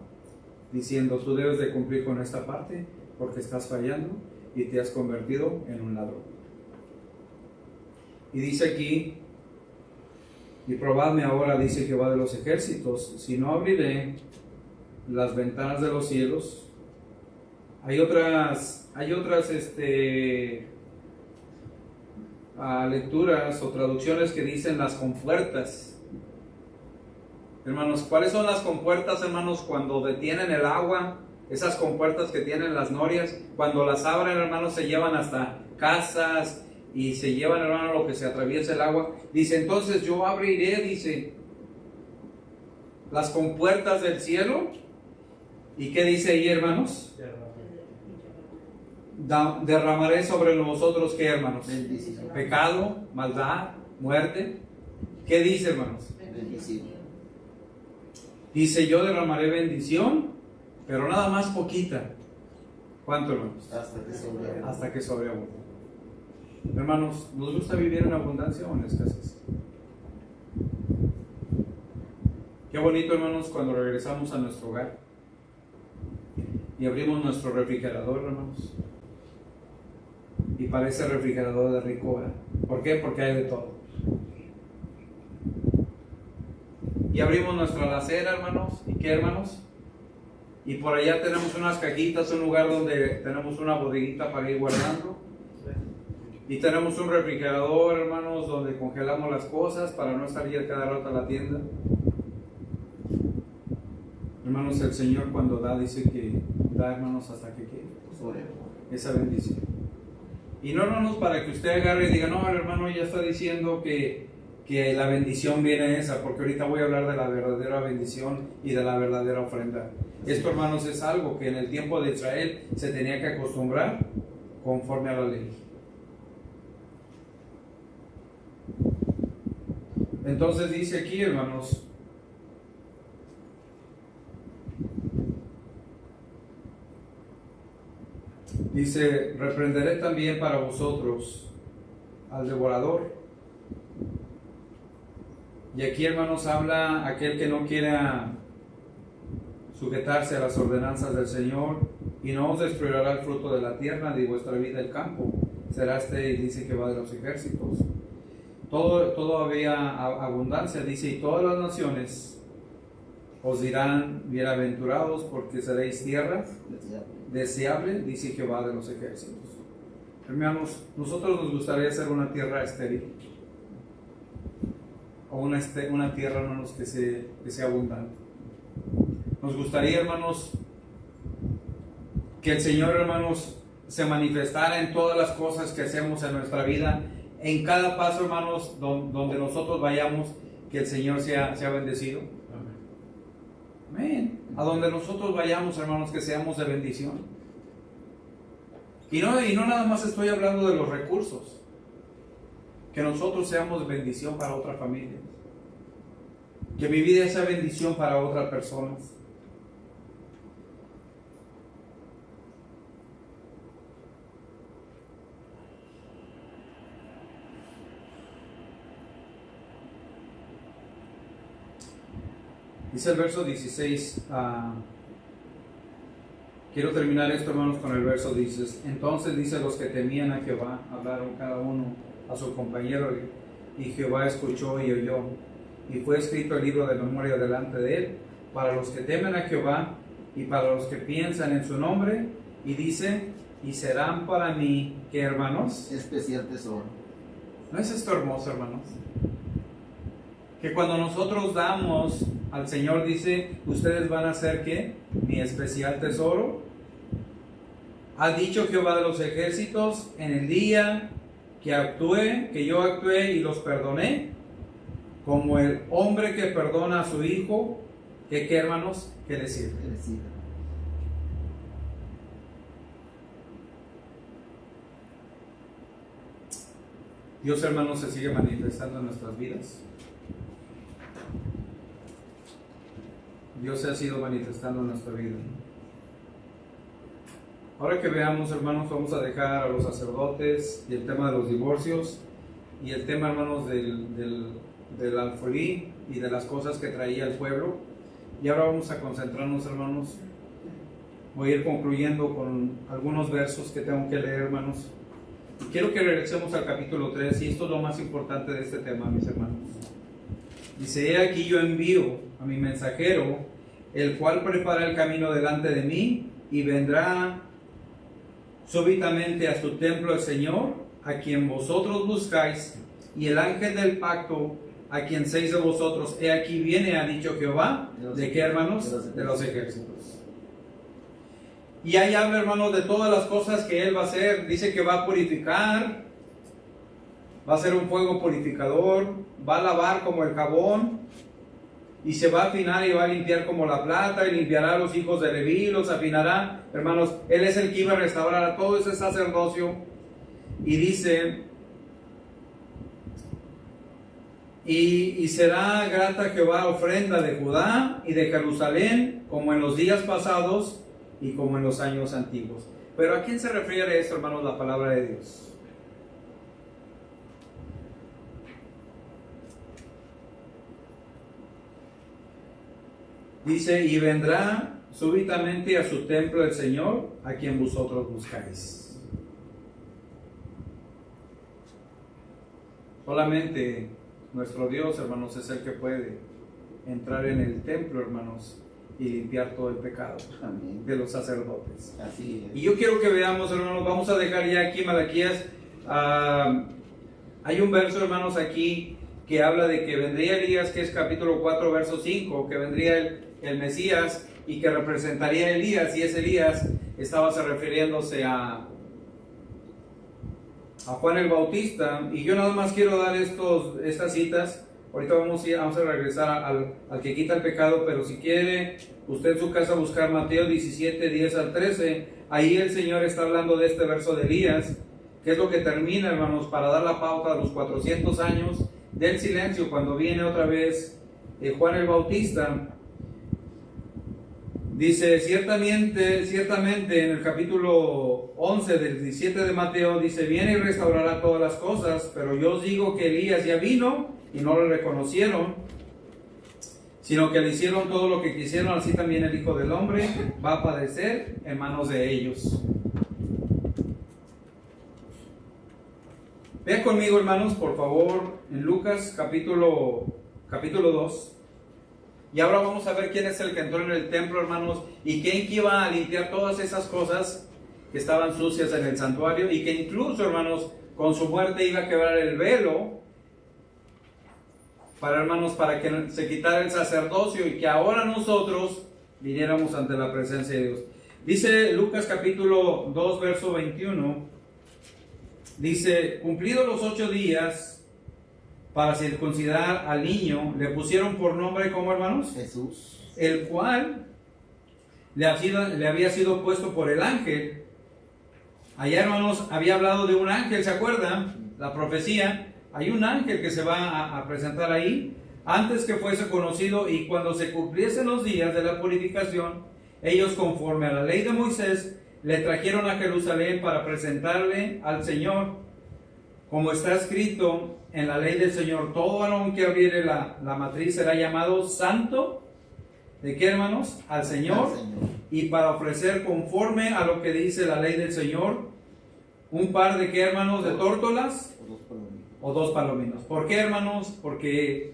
diciendo, tú debes de cumplir con esta parte porque estás fallando y te has convertido en un ladrón. Y dice aquí, y probadme ahora, dice Jehová de los ejércitos, si no abriré las ventanas de los cielos. Hay otras lecturas o traducciones que dicen las compuertas. Hermanos, ¿cuáles son las compuertas, hermanos, cuando detienen el agua? Esas compuertas que tienen las norias, cuando las abren, hermanos, se llevan hasta casas y se llevan, hermanos, lo que se atraviesa el agua. Dice, entonces yo abriré, dice, las compuertas del cielo. ¿Y qué dice ahí, hermanos? Derramaré sobre vosotros, ¿qué, hermanos? Bendición. Pecado, maldad, muerte. ¿Qué dice, hermanos? Bendición. Dice, yo derramaré bendición, pero nada más poquita. ¿Cuánto, hermanos? Hasta que sobreabunde. Hermanos, ¿nos gusta vivir en abundancia o en escasez? Qué bonito, hermanos, cuando regresamos a nuestro hogar y abrimos nuestro refrigerador, hermanos, y parece refrigerador de rico, ¿verdad? ¿Por qué? Porque hay de todo. Y abrimos nuestra alacena, hermanos. ¿Y qué, hermanos? Y por allá tenemos unas cajitas, un lugar donde tenemos una bodeguita para ir guardando. Y tenemos un refrigerador, hermanos, donde congelamos las cosas para no salir cada rato a la tienda. Hermanos, el Señor cuando da, dice que da, hermanos, hasta que quede esa bendición. Y no, hermanos, para que usted agarre y diga, no, el hermano ya está diciendo que la bendición viene esa, porque ahorita voy a hablar de la verdadera bendición y de la verdadera ofrenda. Esto, hermanos, es algo que en el tiempo de Israel se tenía que acostumbrar conforme a la ley. Entonces dice aquí, hermanos, dice, reprenderé también para vosotros al devorador. Y aquí, hermanos, habla aquel que no quiera sujetarse a las ordenanzas del Señor, y no os destruirá el fruto de la tierra ni vuestra vida el campo. Será y dice que va de los ejércitos. Todo había abundancia, dice, y todas las naciones os dirán bienaventurados porque seréis tierra deseable, dice Jehová de los ejércitos. Hermanos, nosotros nos gustaría ser una tierra estéril, o una tierra, hermanos, que sea abundante. Nos gustaría, hermanos, que el Señor, hermanos, se manifestara en todas las cosas que hacemos en nuestra vida, en cada paso, hermanos, donde nosotros vayamos, que el Señor sea bendecido. Amén. A donde nosotros vayamos, hermanos, que seamos de bendición. Y no nada más estoy hablando de los recursos. Que nosotros seamos de bendición para otras familias. Que mi vida sea bendición para otras personas. Dice el verso 16, quiero terminar esto, hermanos, con el verso 16. Entonces dice, los que temían a Jehová hablaron cada uno a su compañero, y Jehová escuchó y oyó, y fue escrito el libro de memoria delante de él, para los que temen a Jehová y para los que piensan en su nombre, y dice, y serán para mí, ¿qué, hermanos? Especial tesoro. ¿No es esto hermoso, hermanos? Que cuando nosotros damos al Señor, dice, ustedes van a ser, ¿qué? Mi especial tesoro. Ha dicho Jehová de los ejércitos, en el día que yo actué y los perdoné, como el hombre que perdona a su hijo, que, ¿qué, hermanos? Que le sirve. Que le sirva. Dios, hermanos, se sigue manifestando en nuestras vidas. Dios se ha sido manifestando en nuestra vida. Ahora que veamos, hermanos, vamos a dejar a los sacerdotes y el tema de los divorcios y el tema, hermanos, del alfolí y de las cosas que traía el pueblo. Y ahora vamos a concentrarnos, hermanos. Voy a ir concluyendo con algunos versos que tengo que leer, hermanos. Y quiero que regresemos al capítulo 3, y esto es lo más importante de este tema, mis hermanos. Dice, he aquí yo envío a mi mensajero, el cual prepara el camino delante de mí, y vendrá súbitamente a su templo el Señor, a quien vosotros buscáis, y el ángel del pacto, a quien 6 de vosotros, he aquí viene, ha dicho Jehová. ¿De qué, hermanos? De los ejércitos. Y ahí habla, hermanos, de todas las cosas que Él va a hacer. Dice que va a purificar, va a ser un fuego purificador, va a lavar como el jabón, y se va a afinar y va a limpiar como la plata, y limpiará a los hijos de Leví, los afinará. Hermanos, Él es el que iba a restaurar a todo ese sacerdocio. Y dice, y será grata Jehová ofrenda de Judá y de Jerusalén, como en los días pasados y como en los años antiguos. Pero ¿a quién se refiere esto, hermanos, la palabra de Dios? Dice, y vendrá súbitamente a su templo el Señor, a quien vosotros buscáis. Solamente nuestro Dios, hermanos, es el que puede entrar en el templo, hermanos, y limpiar todo el pecado. Amén. De los sacerdotes. Así es. Y yo quiero que veamos, hermanos, vamos a dejar ya aquí Malaquías. Hay un verso, hermanos, aquí que habla de que vendría Elías, que es capítulo 4, verso 5, que vendría el Mesías y que representaría a Elías, y ese Elías estaba refiriéndose a Juan el Bautista. Y yo nada más quiero dar estas citas. Ahorita vamos a regresar al que quita el pecado, pero si quiere usted en su casa buscar Mateo 17, 10 al 13, ahí el Señor está hablando de este verso de Elías, que es lo que termina, hermanos, para dar la pauta a los 400 años del silencio, cuando viene otra vez Juan el Bautista. Dice, ciertamente en el capítulo 11 del 17 de Mateo, dice, viene y restaurará todas las cosas, pero yo os digo que Elías ya vino y no lo reconocieron, sino que le hicieron todo lo que quisieron, así también el Hijo del Hombre va a padecer en manos de ellos. Vean conmigo, hermanos, por favor, en Lucas capítulo 2. Y ahora vamos a ver quién es el que entró en el templo, hermanos, y quién iba a limpiar todas esas cosas que estaban sucias en el santuario, y que incluso, hermanos, con su muerte iba a quebrar el velo para que se quitara el sacerdocio y que ahora nosotros viniéramos ante la presencia de Dios. Dice Lucas capítulo 2, verso 21, dice, cumplidos los 8 días para circuncidar al niño, le pusieron por nombre, ¿cómo, hermanos? Jesús, el cual le había sido puesto por el ángel. Allá, hermanos, había hablado de un ángel, ¿se acuerdan? La profecía. Hay un ángel que se va a presentar ahí antes que fuese conocido, y cuando se cumpliesen los días de la purificación, ellos, conforme a la ley de Moisés, le trajeron a Jerusalén para presentarle al Señor, como está escrito en la ley del Señor: todo varón que abriere la matriz será llamado santo, ¿de qué, hermanos? Al Señor. Al Señor. Y para ofrecer conforme a lo que dice la ley del Señor, un par de, ¿qué, hermanos? De tórtolas O dos palomitas. o dos palominos. ¿Por qué, hermanos? Porque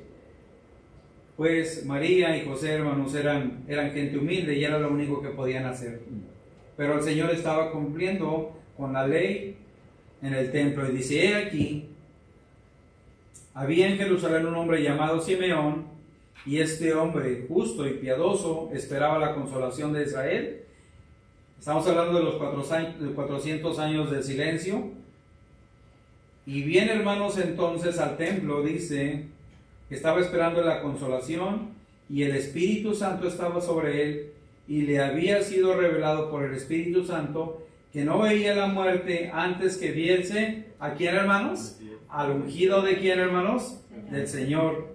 pues María y José, hermanos, eran gente humilde y era lo único que podían hacer. Pero el Señor estaba cumpliendo con la ley en el templo. Y dice, he aquí, había en Jerusalén un hombre llamado Simeón, y este hombre justo y piadoso esperaba la consolación de Israel. Estamos hablando de los 400 años de silencio. Y viene, hermanos, entonces al templo, dice, que estaba esperando la consolación, y el Espíritu Santo estaba sobre él, y le había sido revelado por el Espíritu Santo que no veía la muerte antes que viese, ¿a quién, hermanos? Al ungido de quién, hermanos? Del Señor.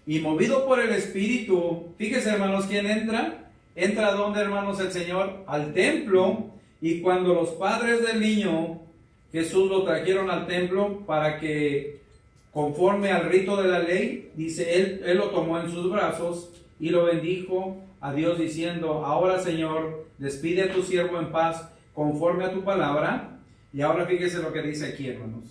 Y movido por el Espíritu, fíjese, hermanos, ¿quién entra? ¿Entra a dónde, hermanos, el Señor? Al templo. Y cuando los padres del niño Jesús lo trajeron al templo para que, conforme al rito de la ley, dice, él lo tomó en sus brazos y lo bendijo a Dios diciendo, ahora, Señor, despide a tu siervo en paz conforme a tu palabra. Y ahora fíjese lo que dice aquí, hermanos.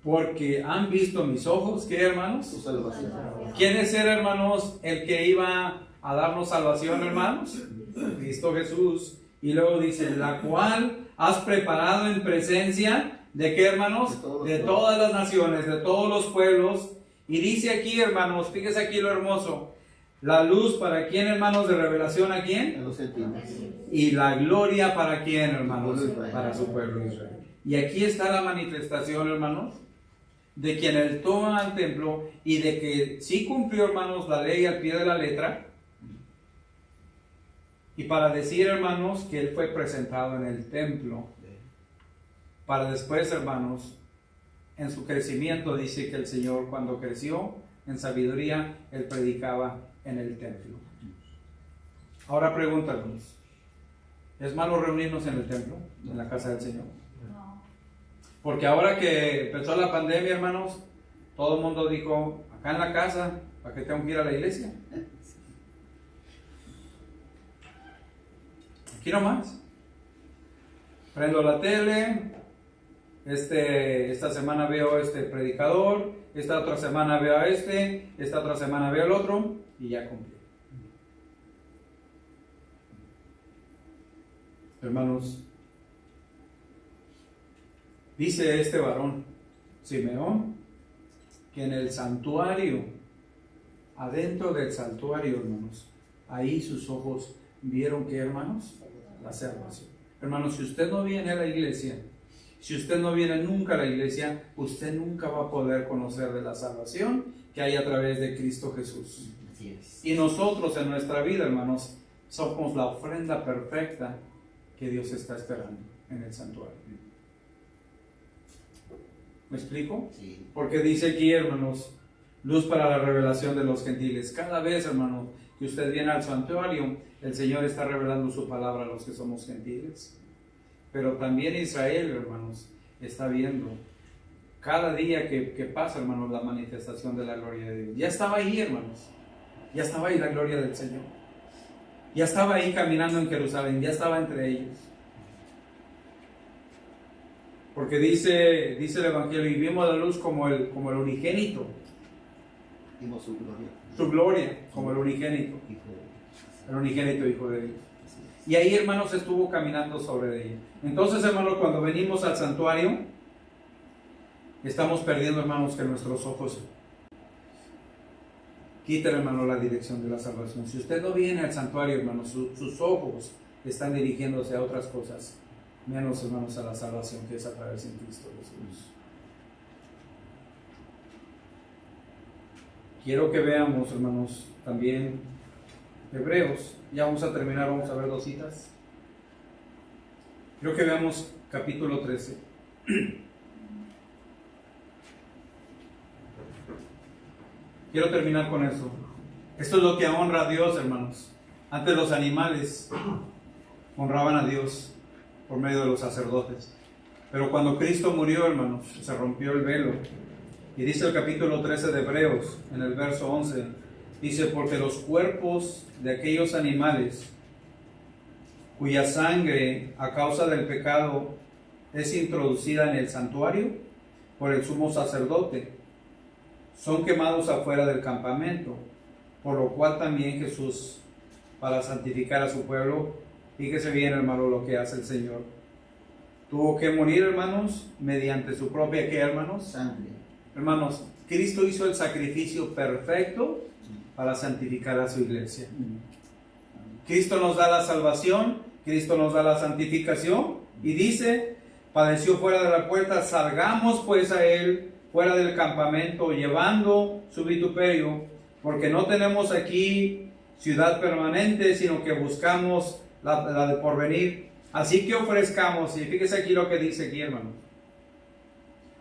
Porque han visto mis ojos, ¿qué, hermanos? Tu salvación. ¿Quién es el, hermanos, el que iba a darnos salvación, hermanos? Cristo Jesús. Y luego dice, la cual has preparado en presencia de qué, hermanos? De todas las naciones, de todos los pueblos. Y dice aquí, hermanos, fíjese aquí lo hermoso. La luz para quién, hermanos, de revelación a quién. A los gentiles. Y la gloria para quién, hermanos, para su pueblo Israel. Y aquí está la manifestación, hermanos, de quien él toma al templo y de que sí cumplió, hermanos, la ley al pie de la letra. Y para decir, hermanos, que él fue presentado en el templo. Para después, hermanos, en su crecimiento, dice que el Señor cuando creció en sabiduría, él predicaba en el templo. Ahora pregúntanos, ¿es malo reunirnos en el templo, en la casa del Señor? No. Porque ahora que empezó la pandemia, hermanos, todo el mundo dijo, acá en la casa, ¿para qué tengo que ir a la iglesia? Aquí nomás. Prendo la tele, esta semana veo este predicador, esta otra semana veo a esta otra semana veo al otro, y ya cumplí. Hermanos, dice este varón, Simeón, que en el santuario, adentro del santuario, hermanos, ahí sus ojos vieron que, hermanos, la salvación. Hermanos, si usted no viene a la iglesia, si usted no viene nunca a la iglesia, usted nunca va a poder conocer de la salvación que hay a través de Cristo Jesús. Así es. Y nosotros en nuestra vida, hermanos, somos la ofrenda perfecta que Dios está esperando en el santuario. ¿Me explico? Sí. Porque dice aquí, hermanos, luz para la revelación de los gentiles. Cada vez, hermanos, que usted viene al santuario, el Señor está revelando su palabra a los que somos gentiles. Pero también Israel, hermanos, está viendo cada día que pasa, hermanos, la manifestación de la gloria de Dios. Ya estaba ahí, hermanos. Ya estaba ahí la gloria del Señor. Ya estaba ahí caminando en Jerusalén. Ya estaba entre ellos. Porque dice el Evangelio, y vimos la luz como el unigénito. Vimos su gloria. Su gloria, como el unigénito. Hijo de Dios. El unigénito Hijo de Dios. Así es. Y ahí, hermanos, estuvo caminando sobre ella. Entonces, hermanos, cuando venimos al santuario, estamos perdiendo, hermanos, que nuestros ojos quiten, hermano, la dirección de la salvación. Si usted no viene al santuario, hermanos, sus ojos están dirigiéndose a otras cosas, menos, hermanos, a la salvación que es a través de Cristo Jesús. Quiero que veamos, hermanos, también Hebreos. Ya vamos a terminar, vamos a ver dos citas. Quiero que veamos capítulo 13. Quiero terminar con eso. Esto es lo que honra a Dios, hermanos. Antes los animales honraban a Dios por medio de los sacerdotes. Pero cuando Cristo murió, hermanos, se rompió el velo. Y dice el capítulo 13 de Hebreos, en el verso 11, Dice, porque los cuerpos de aquellos animales cuya sangre a causa del pecado es introducida en el santuario por el sumo sacerdote, son quemados afuera del campamento, por lo cual también Jesús, para santificar a su pueblo, fíjese bien, hermano, lo que hace el Señor. Tuvo que morir, hermanos, mediante su propia, ¿qué, hermanos? Sangre. Hermanos, Cristo hizo el sacrificio perfecto para santificar a su iglesia. Cristo nos da la salvación, Cristo nos da la santificación y dice, padeció fuera de la puerta, salgamos pues a Él fuera del campamento, llevando su vituperio, porque no tenemos aquí ciudad permanente, sino que buscamos la de porvenir. Así que ofrezcamos, y fíjese aquí lo que dice aquí, hermano.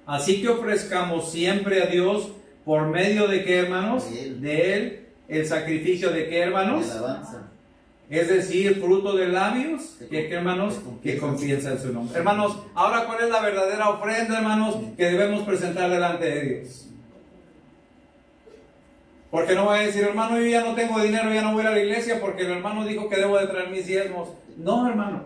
Así que ofrezcamos siempre a Dios por medio de qué, hermanos? De Él, el sacrificio de qué, hermanos? De alabanza. Es decir, fruto de labios, que hermanos, que confiesa en su nombre. Hermanos, ahora ¿cuál es la verdadera ofrenda, hermanos, que debemos presentar delante de Dios? Porque no voy a decir, hermano, yo ya no tengo dinero, ya no voy a la iglesia porque el hermano dijo que debo de traer mis diezmos. No, hermano.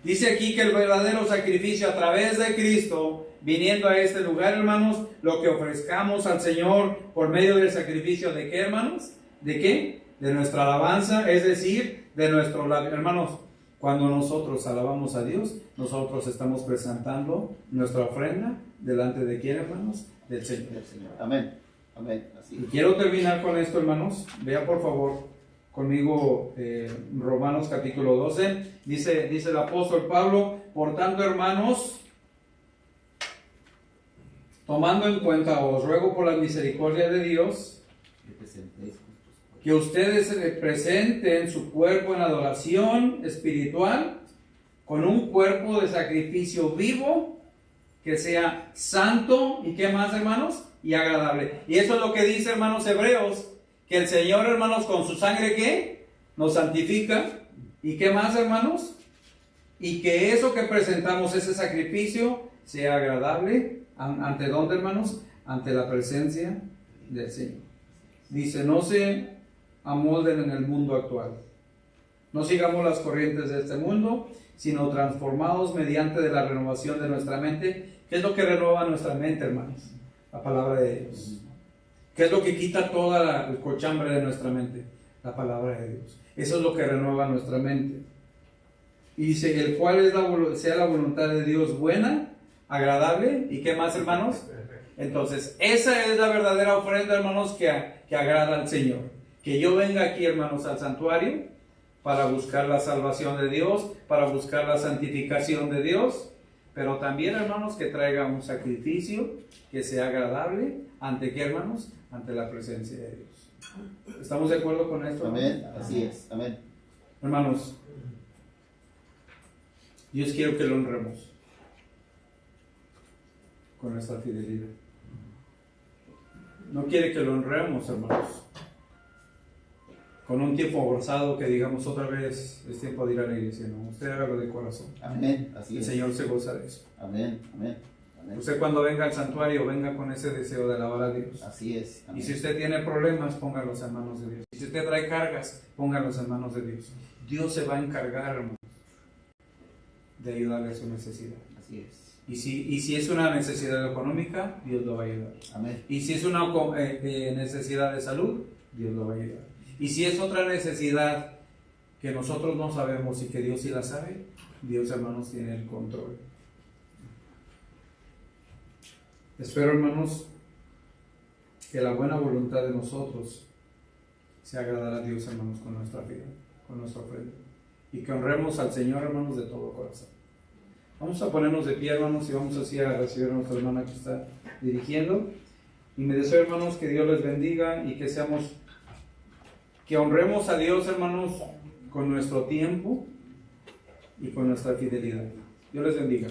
Dice aquí que el verdadero sacrificio a través de Cristo, viniendo a este lugar, hermanos, lo que ofrezcamos al Señor por medio del sacrificio de qué, hermanos? ¿De qué? De nuestra alabanza, es decir, de nuestro labio. Hermanos, cuando nosotros alabamos a Dios, nosotros estamos presentando nuestra ofrenda delante de quién, hermanos? Del Señor. Amén. Amén. Así. Y quiero terminar con esto, hermanos. Vea por favor conmigo Romanos capítulo 12. Dice el apóstol Pablo, por tanto, hermanos, tomando en cuenta, os ruego por la misericordia de Dios, que ustedes presenten su cuerpo en adoración espiritual, con un cuerpo de sacrificio vivo, que sea santo, ¿y qué más, hermanos? Y agradable. Y eso es lo que dice, hermanos Hebreos, que el Señor, hermanos, con su sangre, ¿qué? Nos santifica. ¿Y qué más, hermanos? Y que eso que presentamos, ese sacrificio, sea agradable. ¿Ante dónde, hermanos? Ante la presencia del Señor. Dice, no se amolden en el mundo actual. No sigamos las corrientes de este mundo, sino transformados mediante de la renovación de nuestra mente. ¿Qué es lo que renueva nuestra mente, hermanos? La palabra de Dios. ¿Qué es lo que quita toda el cochambre de nuestra mente? La palabra de Dios. Eso es lo que renueva nuestra mente. Y dice, el cual sea la voluntad de Dios buena, agradable, ¿y qué más, hermanos? Entonces, esa es la verdadera ofrenda, hermanos, que agrada al Señor. Que yo venga aquí, hermanos, al santuario para buscar la salvación de Dios, para buscar la santificación de Dios, pero también, hermanos, que traiga un sacrificio que sea agradable. ¿Ante qué, hermanos? Ante la presencia de Dios. ¿Estamos de acuerdo con esto? Amén. Así es. Amén. Hermanos, Dios quiere que lo honremos con nuestra fidelidad. No quiere que lo honremos, hermanos, con un tiempo forzado que digamos otra vez es tiempo de ir a la iglesia. No, usted hágalo de corazón. Amén. Así El es. Señor se goza de eso. Amén. Amén. Amén. Usted cuando venga al santuario, venga con ese deseo de alabar a Dios. Así es. Amén. Y si usted tiene problemas, póngalos en manos de Dios. Y si usted trae cargas, póngalos en manos de Dios. Dios se va a encargar, hermanos, de ayudarle a su necesidad. Así es. Y si es una necesidad económica, Dios lo va a ayudar. Amén. Y si es una necesidad de salud, Dios lo va a ayudar. Y si es otra necesidad que nosotros no sabemos y que Dios sí la sabe, Dios, hermanos, tiene el control. Espero, hermanos, que la buena voluntad de nosotros sea agradar a Dios, hermanos, con nuestra vida, con nuestra ofrenda. Y que honremos al Señor, hermanos, de todo corazón. Vamos a ponernos de pie, hermanos, y vamos así a recibir a nuestra hermana que está dirigiendo. Y me deseo, hermanos, que Dios les bendiga y que honremos a Dios, hermanos, con nuestro tiempo y con nuestra fidelidad. Dios les bendiga.